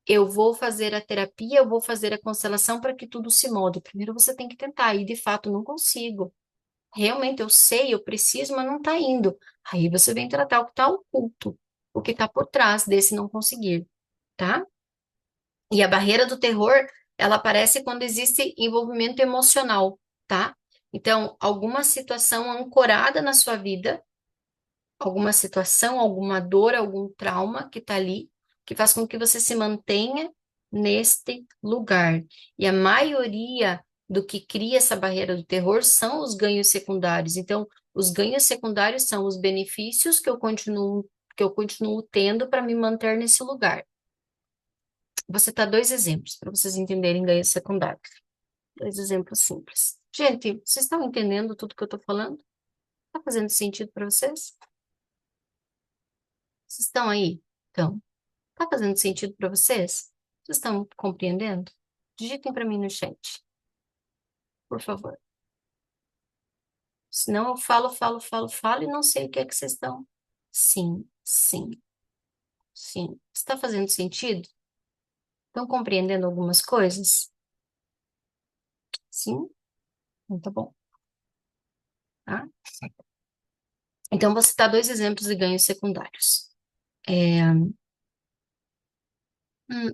eu vou fazer a terapia, eu vou fazer a constelação para que tudo se molde. Primeiro você tem que tentar, e de fato não consigo. Realmente eu sei, eu preciso, mas não está indo. Aí você vem tratar o que está oculto, o que está por trás desse não conseguir, tá? E a barreira do terror, ela aparece quando existe envolvimento emocional, tá? Então, alguma situação ancorada na sua vida, alguma situação, alguma dor, algum trauma que está ali, que faz com que você se mantenha neste lugar. E a maioria do que cria essa barreira do terror são os ganhos secundários. Então, os ganhos secundários são os benefícios que eu continuo tendo para me manter nesse lugar. Vou citar dois exemplos para vocês entenderem ganhos secundários. Dois exemplos simples. Gente, vocês estão entendendo tudo que eu estou falando? Está fazendo sentido para vocês? Vocês estão aí? Então, tá fazendo sentido para vocês? Vocês estão compreendendo? Digitem para mim no chat, por favor. Senão eu falo e não sei o que é que vocês estão. Sim, sim, sim. Está fazendo sentido? Estão compreendendo algumas coisas? Sim? Então tá bom, tá? Então vou citar dois exemplos de ganhos secundários.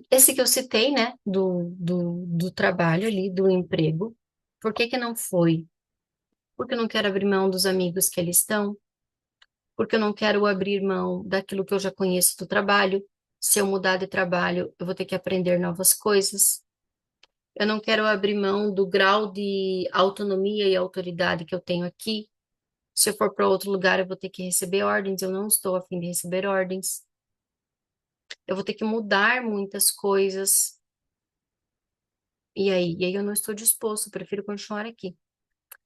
Esse que eu citei, né, do trabalho ali, do emprego. Por que que não foi? Porque eu não quero abrir mão dos amigos que ali estão, porque eu não quero abrir mão daquilo que eu já conheço do trabalho. Se eu mudar de trabalho, eu vou ter que aprender novas coisas. Eu não quero abrir mão do grau de autonomia e autoridade que eu tenho aqui. Se eu for para outro lugar, eu vou ter que receber ordens. Eu não estou a fim de receber ordens. Eu vou ter que mudar muitas coisas. E aí eu não estou disposto, eu prefiro continuar aqui.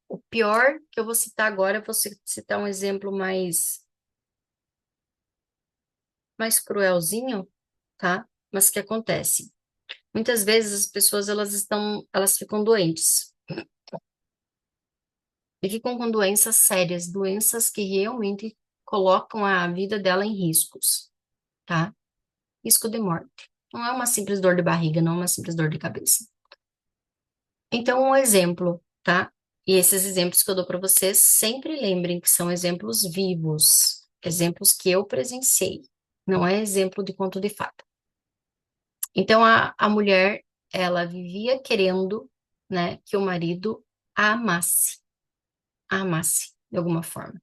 O pior que eu vou citar agora, eu vou citar um exemplo mais cruelzinho, tá? Mas que acontece. Muitas vezes as pessoas elas ficam doentes e ficam com doenças sérias, doenças que realmente colocam a vida dela em riscos, tá? Risco de morte. Não é uma simples dor de barriga, não é uma simples dor de cabeça. Então, um exemplo, tá? E esses exemplos que eu dou para vocês, sempre lembrem que são exemplos vivos, exemplos que eu presenciei, não é exemplo de conto de fada. Então, a mulher, ela vivia querendo, né, que o marido a amasse, de alguma forma.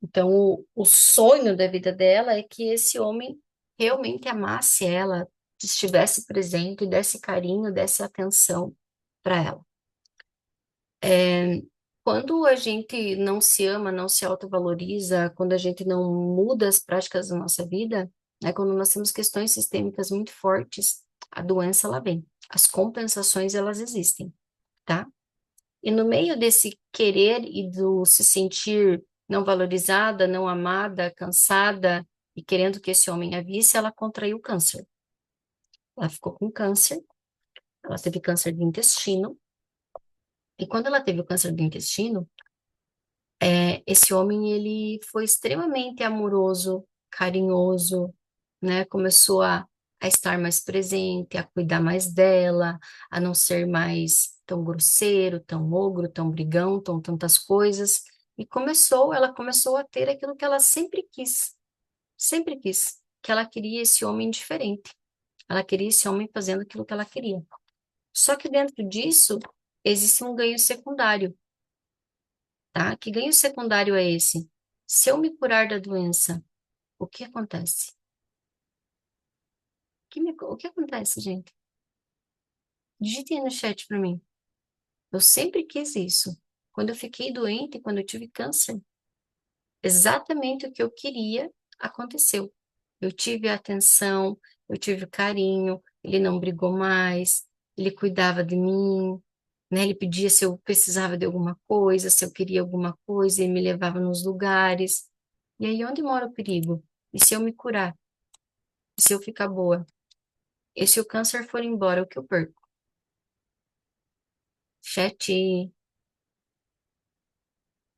Então, o sonho da vida dela é que esse homem realmente amasse ela, estivesse presente, desse carinho, desse atenção para ela. Quando a gente não se ama, não se autovaloriza, quando a gente não muda as práticas da nossa vida, né, quando nós temos questões sistêmicas muito fortes, a doença ela vem. As compensações elas existem, tá? E no meio desse querer e do se sentir não valorizada, não amada, cansada e querendo que esse homem a visse, ela contraiu câncer. Ela ficou com câncer, ela teve câncer de intestino, e quando ela teve o câncer do intestino, esse homem, ele foi extremamente amoroso, carinhoso, né? Começou a estar mais presente, a cuidar mais dela, a não ser mais tão grosseiro, tão ogro, tão brigão, tão tantas coisas. E ela começou a ter aquilo que ela sempre quis, que ela queria esse homem diferente. Ela queria esse homem fazendo aquilo que ela queria. Só que dentro disso existe um ganho secundário, tá? Que ganho secundário é esse? Se eu me curar da doença, o que acontece? O que acontece, gente? Digitem aí no chat para mim. Eu sempre quis isso. Quando eu fiquei doente, quando eu tive câncer, exatamente o que eu queria aconteceu. Eu tive a atenção, eu tive o carinho, ele não brigou mais, ele cuidava de mim, né? Ele pedia se eu precisava de alguma coisa, se eu queria alguma coisa, ele me levava nos lugares. E aí, onde mora o perigo? E se eu me curar? E se eu ficar boa? E se o câncer for embora, o que eu perco? Chat,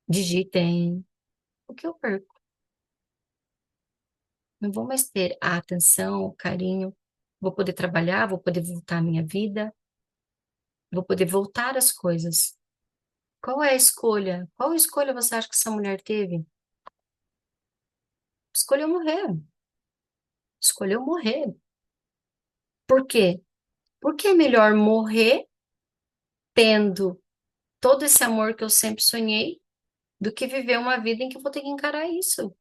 digitem. O que eu perco? Não vou mais ter a atenção, o carinho. Vou poder trabalhar, vou poder voltar à minha vida, vou poder voltar às coisas. Qual é a escolha? Qual escolha você acha que essa mulher teve? Escolheu morrer. Escolheu morrer. Por quê? Porque é melhor morrer tendo todo esse amor que eu sempre sonhei do que viver uma vida em que eu vou ter que encarar isso.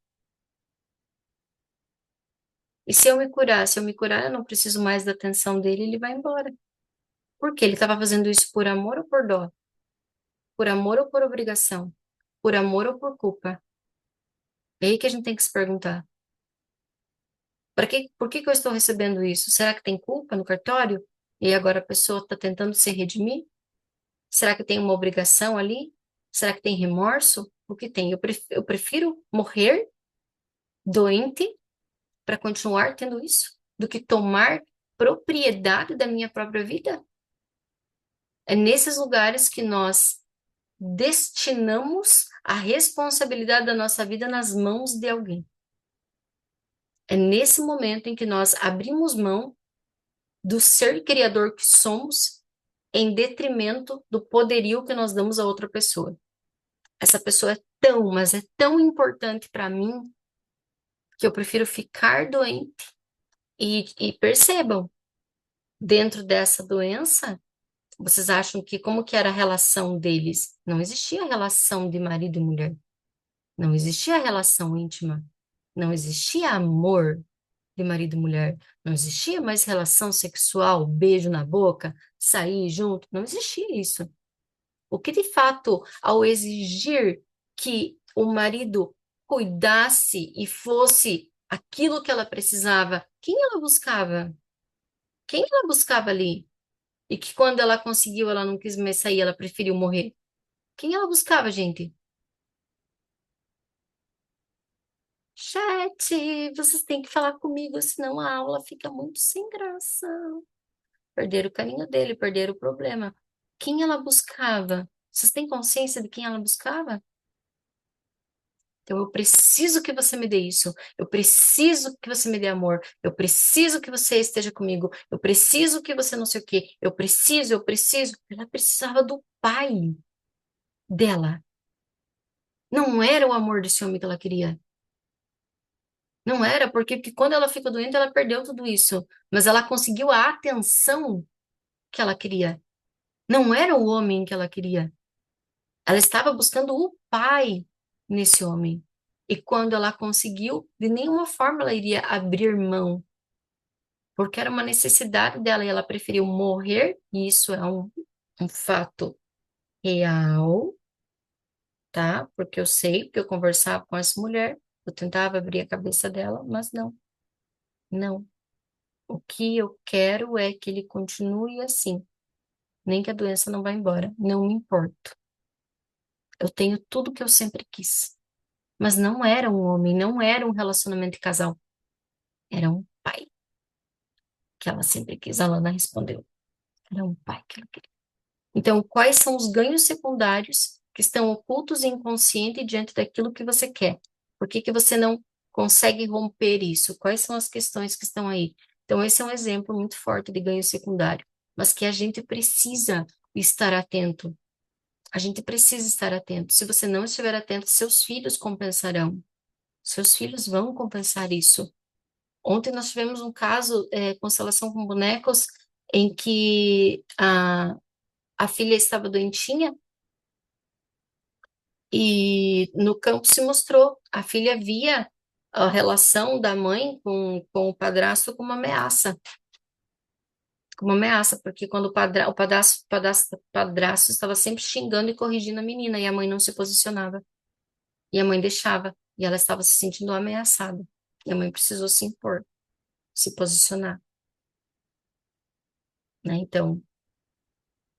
E se eu me curar? Se eu me curar, eu não preciso mais da atenção dele, ele vai embora. Por quê? Ele estava fazendo isso por amor ou por dó? Por amor ou por obrigação? Por amor ou por culpa? É aí que a gente tem que se perguntar. Por que que eu estou recebendo isso? Será que tem culpa no cartório? E agora a pessoa está tentando se redimir? Será que tem uma obrigação ali? Será que tem remorso? O que tem? Eu prefiro morrer doente para continuar tendo isso do que tomar propriedade da minha própria vida. É nesses lugares que nós destinamos a responsabilidade da nossa vida nas mãos de alguém. É nesse momento em que nós abrimos mão do ser criador que somos em detrimento do poderio que nós damos a outra pessoa. Essa pessoa é tão, mas é tão importante para mim que eu prefiro ficar doente e percebam, dentro dessa doença, vocês acham que como que era a relação deles? Não existia relação de marido e mulher. Não existia relação íntima. Não existia amor de marido e mulher. Não existia mais relação sexual, beijo na boca, sair junto. Não existia isso. O que de fato, ao exigir que o marido cuidasse e fosse aquilo que ela precisava, quem ela buscava? Quem ela buscava ali? E que quando ela conseguiu, ela não quis mais sair, ela preferiu morrer. Quem ela buscava, gente? Chat, vocês têm que falar comigo, senão a aula fica muito sem graça. Perderam o caminho dele, perderam o problema. Quem ela buscava? Vocês têm consciência de quem ela buscava? Então, eu preciso que você me dê isso. Eu preciso que você me dê amor. Eu preciso que você esteja comigo. Eu preciso que você não sei o quê. Eu preciso, eu preciso. Ela precisava do pai dela. Não era o amor desse homem que ela queria. Não era, porque quando ela ficou doente, ela perdeu tudo isso. Mas ela conseguiu a atenção que ela queria. Não era o homem que ela queria. Ela estava buscando o pai nesse homem. E quando ela conseguiu, de nenhuma forma ela iria abrir mão, porque era uma necessidade dela e ela preferiu morrer, e isso é um fato real, tá? Porque eu sei, porque eu conversava com essa mulher, eu tentava abrir a cabeça dela, mas não, não. O que eu quero é que ele continue assim, nem que a doença não vá embora, não me importo. Eu tenho tudo que eu sempre quis. Mas não era um homem, não era um relacionamento de casal. Era um pai que ela sempre quis. A Lana respondeu. Era um pai que ela queria. Então, quais são os ganhos secundários que estão ocultos e inconscientes diante daquilo que você quer? Por que que você não consegue romper isso? Quais são as questões que estão aí? Então, esse é um exemplo muito forte de ganho secundário, mas que a gente precisa estar atento. A gente precisa estar atento. Se você não estiver atento, seus filhos compensarão. Seus filhos vão compensar isso. Ontem nós tivemos um caso, constelação com bonecos, em que a filha estava doentinha e no campo se mostrou. A filha via a relação da mãe com o padrasto como ameaça. Como ameaça, porque quando o padrasto estava sempre xingando e corrigindo a menina, e a mãe não se posicionava. E a mãe deixava, e ela estava se sentindo ameaçada. E a mãe precisou se impor, se posicionar, né?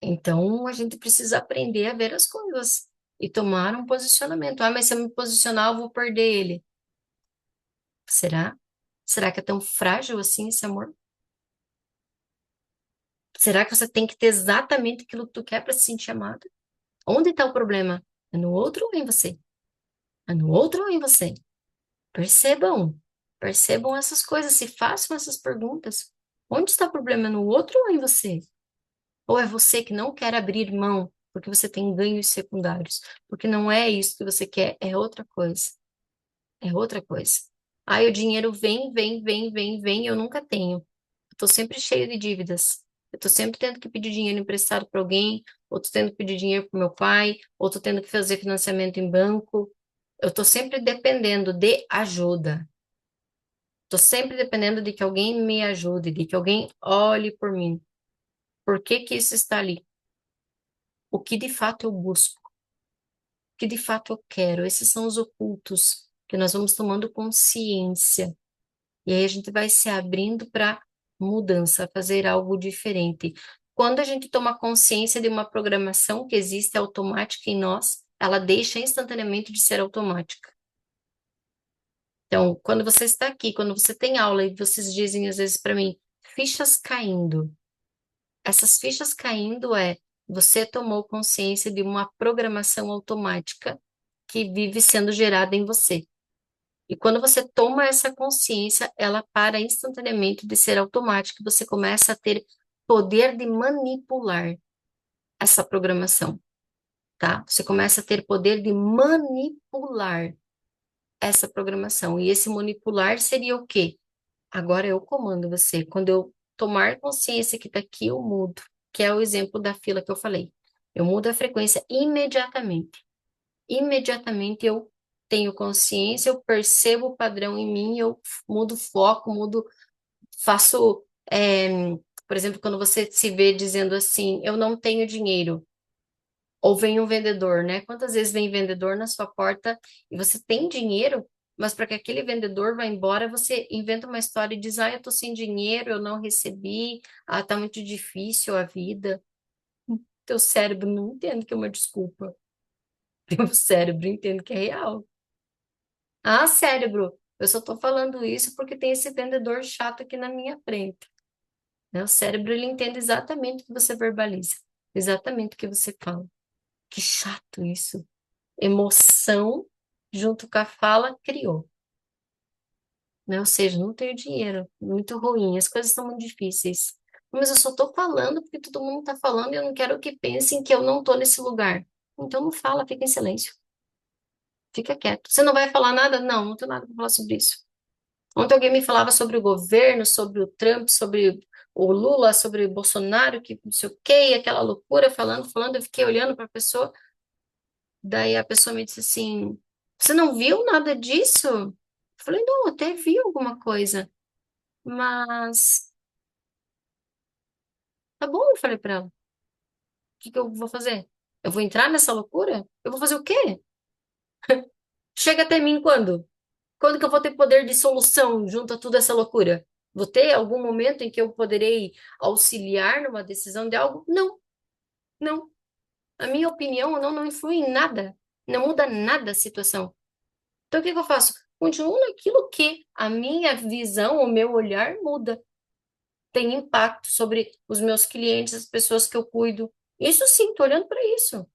Então a gente precisa aprender a ver as coisas e tomar um posicionamento. Ah, mas se eu me posicionar, eu vou perder ele. Será? Será que é tão frágil assim esse amor? Será que você tem que ter exatamente aquilo que tu quer para se sentir amado? Onde está o problema? É no outro ou em você? É no outro ou em você? Percebam, percebam essas coisas, se façam essas perguntas. Onde está o problema? No outro ou em você? Ou é você que não quer abrir mão porque você tem ganhos secundários? Porque não é isso que você quer, é outra coisa. É outra coisa. Aí o dinheiro vem, vem, vem, vem, vem, e eu nunca tenho. Eu tô sempre cheio de dívidas. Eu tô sempre tendo que pedir dinheiro emprestado para alguém, ou tô tendo que pedir dinheiro pro meu pai, ou tô tendo que fazer financiamento em banco. Eu tô sempre dependendo de ajuda. Tô sempre dependendo de que alguém me ajude, de que alguém olhe por mim. Por que que isso está ali? O que de fato eu busco? O que de fato eu quero? Esses são os ocultos que nós vamos tomando consciência. E aí a gente vai se abrindo para mudança, fazer algo diferente. Quando a gente toma consciência de uma programação que existe automática em nós, ela deixa instantaneamente de ser automática. Então, quando você está aqui, quando você tem aula e vocês dizem às vezes para mim, fichas caindo. Essas fichas caindo você tomou consciência de uma programação automática que vive sendo gerada em você. E quando você toma essa consciência, ela para instantaneamente de ser automática, e você começa a ter poder de manipular essa programação, tá? Você começa a ter poder de manipular essa programação. E esse manipular seria o quê? Agora eu comando você. Quando eu tomar consciência que tá aqui, eu mudo, que é o exemplo da fila que eu falei. Eu mudo a frequência imediatamente. Imediatamente eu tenho consciência, eu percebo o padrão em mim, eu mudo o foco, faço, por exemplo, quando você se vê dizendo assim, eu não tenho dinheiro, ou vem um vendedor, né? Quantas vezes vem vendedor na sua porta e você tem dinheiro, mas para que aquele vendedor vá embora, você inventa uma história e diz, ah, eu tô sem dinheiro, eu não recebi, ah, tá muito difícil a vida. Teu cérebro não entende que é uma desculpa. Teu cérebro entende que é real. Ah, cérebro, eu só tô falando isso porque tem esse vendedor chato aqui na minha frente. Né? O cérebro, ele entende exatamente o que você verbaliza, exatamente o que você fala. Que chato isso. Emoção junto com a fala criou, né? Ou seja, não tenho dinheiro, muito ruim, as coisas estão muito difíceis. Mas eu só tô falando porque todo mundo tá falando e eu não quero que pensem que eu não tô nesse lugar. Então não fala, fica em silêncio, fica quieto. Você não vai falar nada? Não, não tenho nada para falar sobre isso. Ontem alguém me falava sobre o governo, sobre o Trump, sobre o Lula, sobre o Bolsonaro, que não sei o quê, e aquela loucura, falando, falando, eu fiquei olhando para a pessoa, daí a pessoa me disse assim, você não viu nada disso? Eu falei, não, até vi alguma coisa, mas tá bom, eu falei para ela, o que que eu vou fazer? Eu vou entrar nessa loucura? Eu vou fazer o quê? Chega até mim quando? Quando que eu vou ter poder de solução junto a toda essa loucura? Vou ter algum momento em que eu poderei auxiliar numa decisão de algo? Não, não. A minha opinião não influi em nada. Não muda nada a situação. Então, o que que eu faço? Continuo naquilo que a minha visão, o meu olhar muda. Tem impacto sobre os meus clientes, as pessoas que eu cuido. Isso sim, estou olhando para isso.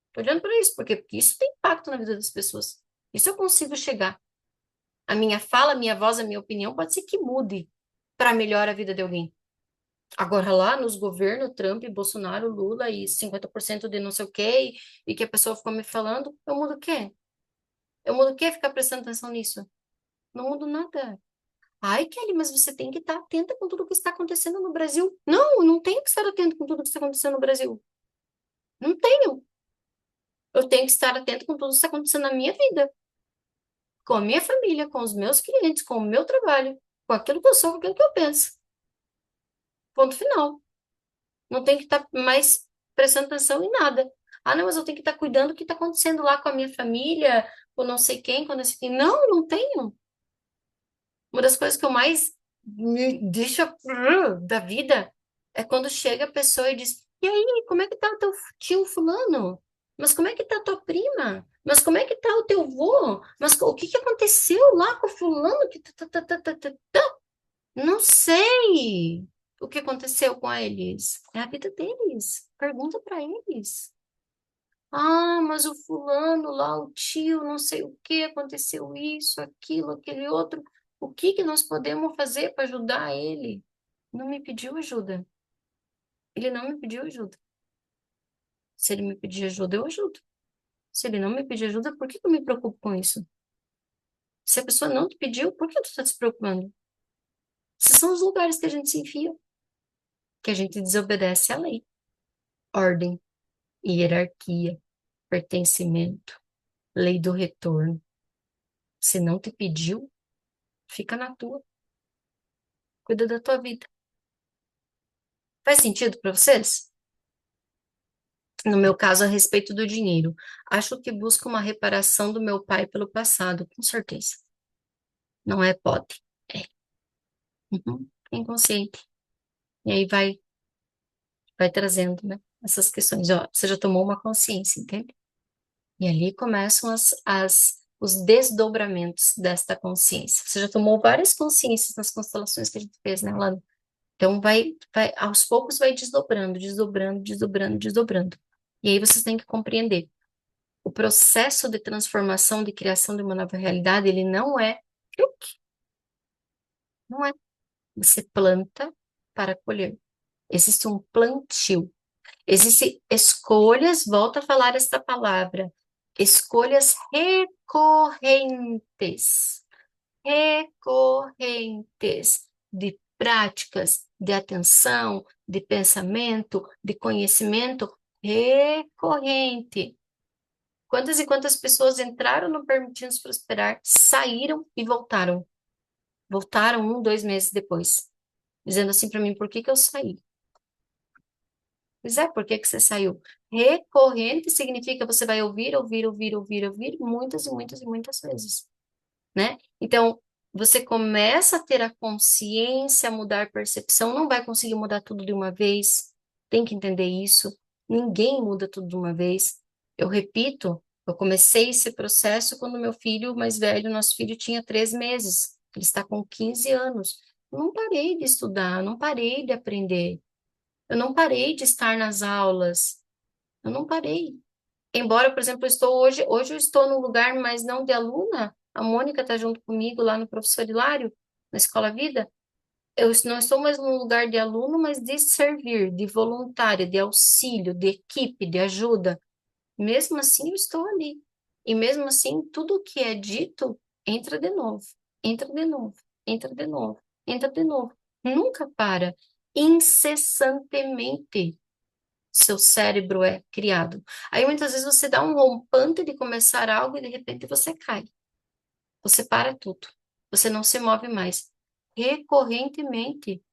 Estou olhando para isso, porque isso tem impacto na vida das pessoas. Isso eu consigo chegar. A minha fala, a minha voz, a minha opinião pode ser que mude para melhorar a vida de alguém. Agora lá nos governos, Trump, Bolsonaro, Lula e 50% de não sei o quê, e que a pessoa ficou me falando, eu mudo o quê? Eu mudo o quê ficar prestando atenção nisso? Não mudo nada. Ai, Kelly, mas você tem que estar atenta com tudo que está acontecendo no Brasil. Não, eu não tenho que estar atenta com tudo que está acontecendo no Brasil. Não tenho. Eu tenho que estar atenta com tudo que está acontecendo na minha vida, com a minha família, com os meus clientes, com o meu trabalho, com aquilo que eu sou, com aquilo que eu penso. Ponto final. Não tenho que estar mais prestando atenção em nada. Ah, não, mas eu tenho que estar cuidando do que está acontecendo lá com a minha família, com não sei quem, com não sei quem. Não, eu não tenho. Uma das coisas que eu mais me deixa da vida é quando chega a pessoa e diz: E aí, como é que tá o teu tio fulano? Mas como é que tá a tua prima? Mas como é que tá o teu vô? Mas o que que aconteceu lá com o fulano? Não sei o que aconteceu com eles. É a vida deles. Pergunta para eles. Ah, mas o fulano lá, o tio, não sei o que, aconteceu isso, aquilo, aquele outro. O que que nós podemos fazer para ajudar ele? Não me pediu ajuda. Ele não me pediu ajuda. Se ele me pedir ajuda, eu ajudo. Se ele não me pedir ajuda, por que que eu me preocupo com isso? Se a pessoa não te pediu, por que tu está se preocupando? Esses são os lugares que a gente se enfia, que a gente desobedece à lei, ordem, hierarquia, pertencimento, lei do retorno. Se não te pediu, fica na tua, cuida da tua vida. Faz sentido para vocês? No meu caso, a respeito do dinheiro, acho que busco uma reparação do meu pai pelo passado, com certeza. Não é pode. É. Uhum. Inconsciente. E aí vai trazendo, né? Essas questões. Ó, você já tomou uma consciência, entende? E ali começam os desdobramentos desta consciência. Você já tomou várias consciências nas constelações que a gente fez, né, Lana? Então aos poucos vai desdobrando, desdobrando, desdobrando, desdobrando. E aí vocês têm que compreender. O processo de transformação, de criação de uma nova realidade, ele não é truque, não é. Você planta para colher. Existe um plantio. Existem escolhas, volto a falar esta palavra, escolhas recorrentes, recorrentes de práticas, de atenção, de pensamento, de conhecimento recorrente. Quantas e quantas pessoas entraram no Permitindo-se Prosperar, saíram e voltaram. Voltaram 1, 2 meses depois, dizendo assim para mim, por que que eu saí? Pois é, por que que você saiu? Recorrente significa você vai ouvir, ouvir, ouvir, ouvir, ouvir muitas e muitas e muitas vezes, né? Então, você começa a ter a consciência, a mudar a percepção, não vai conseguir mudar tudo de uma vez, tem que entender isso. Ninguém muda tudo de uma vez. Eu repito, eu comecei esse processo quando meu filho mais velho, nosso filho, tinha 3 meses. Ele está com 15 anos. Eu não parei de estudar, eu não parei de aprender. Eu não parei de estar nas aulas. Eu não parei. Embora, por exemplo, hoje eu estou num lugar, mas não de aluna. A Mônica está junto comigo lá no Professor Hilário, na Escola Vida. Eu não estou mais num lugar de aluno, mas de servir, de voluntária, de auxílio, de equipe, de ajuda. Mesmo assim, eu estou ali. E mesmo assim, tudo o que é dito entra de novo, entra de novo, entra de novo, entra de novo. Nunca para. Incessantemente seu cérebro é criado. Aí muitas vezes você dá um rompante de começar algo e de repente você cai. Você para tudo. Você não se move mais. Recorrentemente,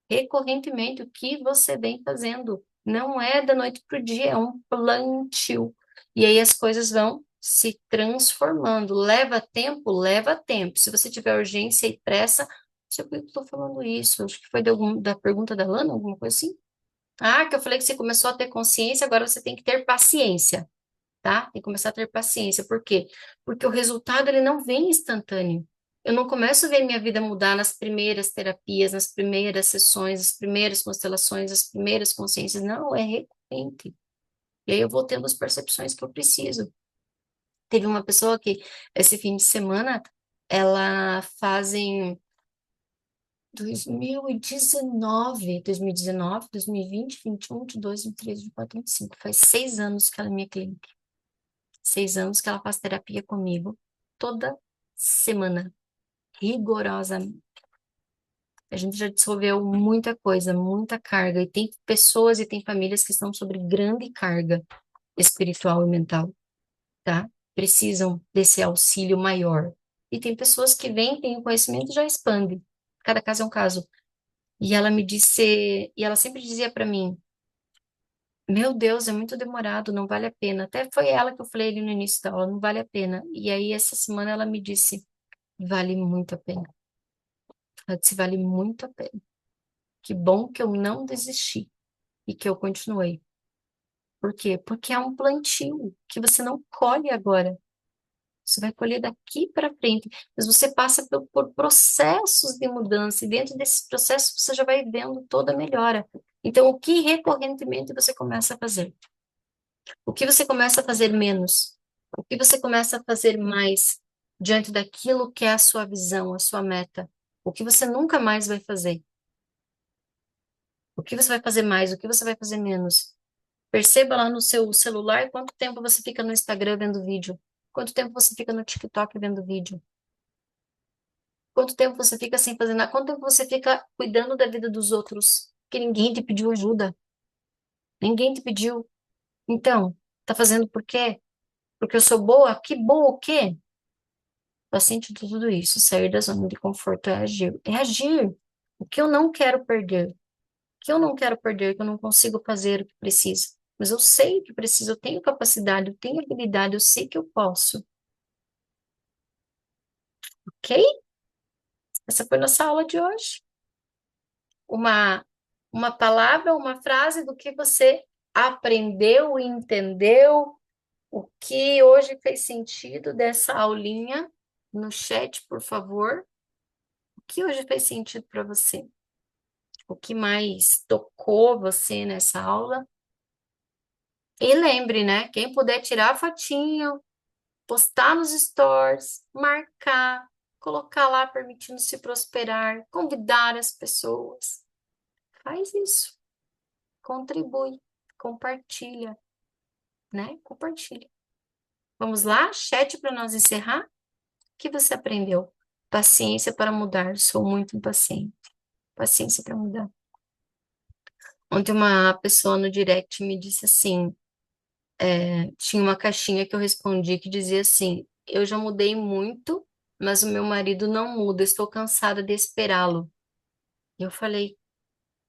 recorrentemente, o que você vem fazendo não é da noite para o dia, é um plantio. E aí as coisas vão se transformando. Leva tempo? Leva tempo. Se você tiver urgência e pressa, não sei por que eu estou falando isso. Acho que foi da pergunta da Lana, alguma coisa assim. Ah, que eu falei que você começou a ter consciência, agora você tem que ter paciência, tá? Tem que começar a ter paciência. Por quê? Porque o resultado ele não vem instantâneo. Eu não começo a ver minha vida mudar nas primeiras terapias, nas primeiras sessões, as primeiras constelações, as primeiras consciências. Não, é recorrente. E aí eu vou tendo as percepções que eu preciso. Teve uma pessoa que esse fim de semana ela fazem 2019, 2020, 21, 22, 23, 24, 25. Faz 6 anos que ela é minha cliente. 6 anos que ela faz terapia comigo toda semana, rigorosamente. A gente já dissolveu muita coisa, muita carga, e tem pessoas e tem famílias que estão sobre grande carga espiritual e mental, tá? Precisam desse auxílio maior. E tem pessoas que vêm, têm o conhecimento e já expande. Cada caso é um caso. E ela me disse, e ela sempre dizia para mim: Meu Deus, é muito demorado, não vale a pena. Até foi ela que eu falei ali no início da aula, não vale a pena. E aí, essa semana, ela me disse: Vale muito a pena. Ela disse: Vale muito a pena. Que bom que eu não desisti e que eu continuei. Por quê? Porque é um plantio que você não colhe agora. Você vai colher daqui para frente. Mas você passa por processos de mudança, e dentro desses processos você já vai vendo toda a melhora. Então, o que recorrentemente você começa a fazer? O que você começa a fazer menos? O que você começa a fazer mais diante daquilo que é a sua visão, a sua meta? O que você nunca mais vai fazer? O que você vai fazer mais? O que você vai fazer menos? Perceba lá no seu celular quanto tempo você fica no Instagram vendo vídeo. Quanto tempo você fica no TikTok vendo vídeo. Quanto tempo você fica sem fazer nada? Quanto tempo você fica cuidando da vida dos outros? Que ninguém te pediu ajuda. Ninguém te pediu. Então, tá fazendo por quê? Porque eu sou boa? Que boa o quê? Paciente de tudo isso, sair da zona de conforto é agir. É agir. O que eu não quero perder? O que eu não quero perder, que eu não consigo fazer o que preciso. Mas eu sei o que preciso, eu tenho capacidade, eu tenho habilidade, eu sei que eu posso. Ok? Essa foi nossa aula de hoje. Uma, uma palavra, uma frase do que você aprendeu e entendeu, o que hoje fez sentido dessa aulinha no chat, por favor. O que hoje fez sentido para você? O que mais tocou você nessa aula? E lembre, né? Quem puder tirar a fotinho, postar nos stories, marcar, colocar lá permitindo se prosperar, convidar as pessoas. Faz isso. Contribui, compartilha, né? Compartilha. Vamos lá? Chat para nós encerrar. O que você aprendeu? Paciência para mudar. Sou muito impaciente. Paciência para mudar. Ontem uma pessoa no direct me disse assim, tinha uma caixinha que eu respondi que dizia assim: Eu já mudei muito, mas o meu marido não muda, estou cansada de esperá-lo. E eu falei: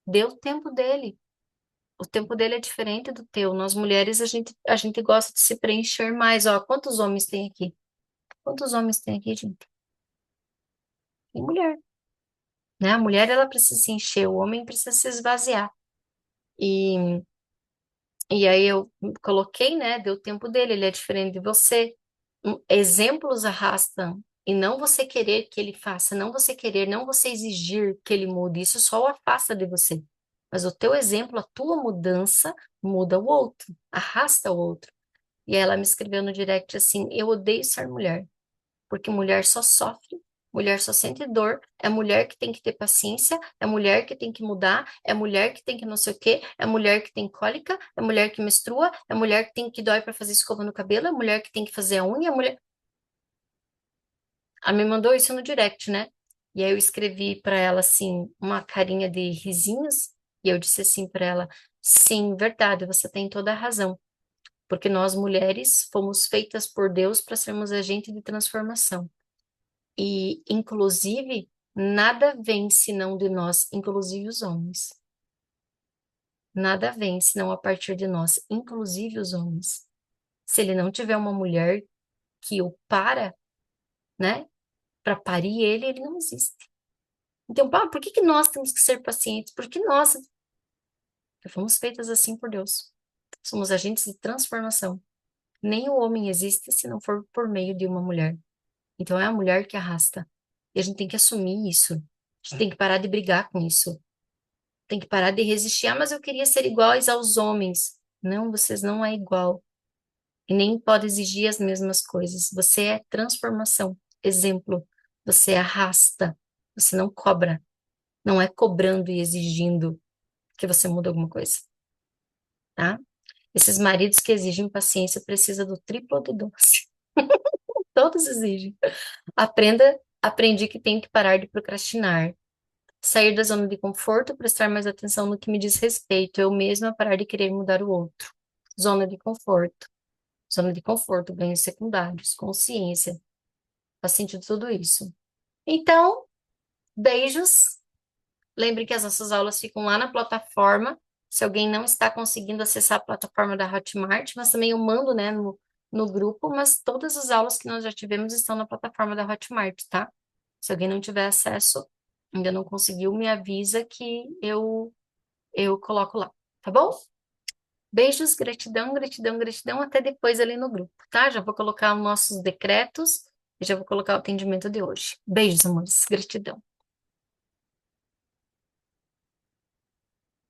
Dê o tempo dele. O tempo dele é diferente do teu. Nós mulheres, a gente gosta de se preencher mais. Ó, quantos homens tem aqui? Quantos homens tem aqui, gente? Tem mulher, né? A mulher, ela precisa se encher, o homem precisa se esvaziar. E E aí eu coloquei, né? Deu tempo dele, ele é diferente de você. Exemplos arrastam. E não você querer que ele faça, não você querer, não você exigir que ele mude. Isso só o afasta de você. Mas o teu exemplo, a tua mudança, muda o outro, arrasta o outro. E aí ela me escreveu no direct assim: Eu odeio ser mulher. Porque mulher só sofre, mulher só sente dor, é mulher que tem que ter paciência, é mulher que tem que mudar, é mulher que tem que não sei o quê, é mulher que tem cólica, é mulher que menstrua, é mulher que tem que dói para fazer escova no cabelo, é mulher que tem que fazer a unha, é mulher. Ela me mandou isso no direct, né? E aí eu escrevi para ela assim, uma carinha de risinhos, e eu disse assim para ela: Sim, verdade, você tem toda a razão. Porque nós mulheres fomos feitas por Deus para sermos agente de transformação. E, inclusive, nada vem senão de nós, inclusive os homens. Nada vem senão a partir de nós, inclusive os homens. Se ele não tiver uma mulher que o né, para parir ele, ele não existe. Então, por que que nós temos que ser pacientes? Porque nós fomos feitas assim por Deus. Somos agentes de transformação. Nem o homem existe se não for por meio de uma mulher. Então, é a mulher que arrasta. E a gente tem que assumir isso. A gente tem que parar de brigar com isso. Tem que parar de resistir. Ah, mas eu queria ser iguais aos homens. Não, vocês não é igual. E nem pode exigir as mesmas coisas. Você é transformação. Exemplo. Você arrasta. Você não cobra. Não é cobrando e exigindo que você mude alguma coisa, tá? Esses maridos que exigem paciência precisam do triplo do doce. Todos exigem. Aprendi que tenho que parar de procrastinar. Sair da zona de conforto, prestar mais atenção no que me diz respeito. Eu mesma parar de querer mudar o outro. Zona de conforto. Zona de conforto, ganhos secundários, consciência. Faz sentido tudo isso. Então, beijos. Lembre que as nossas aulas ficam lá na plataforma. Se alguém não está conseguindo acessar a plataforma da Hotmart, mas também eu mando, né, no grupo, mas todas as aulas que nós já tivemos estão na plataforma da Hotmart, tá? Se alguém não tiver acesso, ainda não conseguiu, me avisa que eu coloco lá, tá bom? Beijos, gratidão, gratidão, gratidão, até depois ali no grupo, tá? Já vou colocar os nossos decretos e já vou colocar o atendimento de hoje. Beijos, amores, gratidão.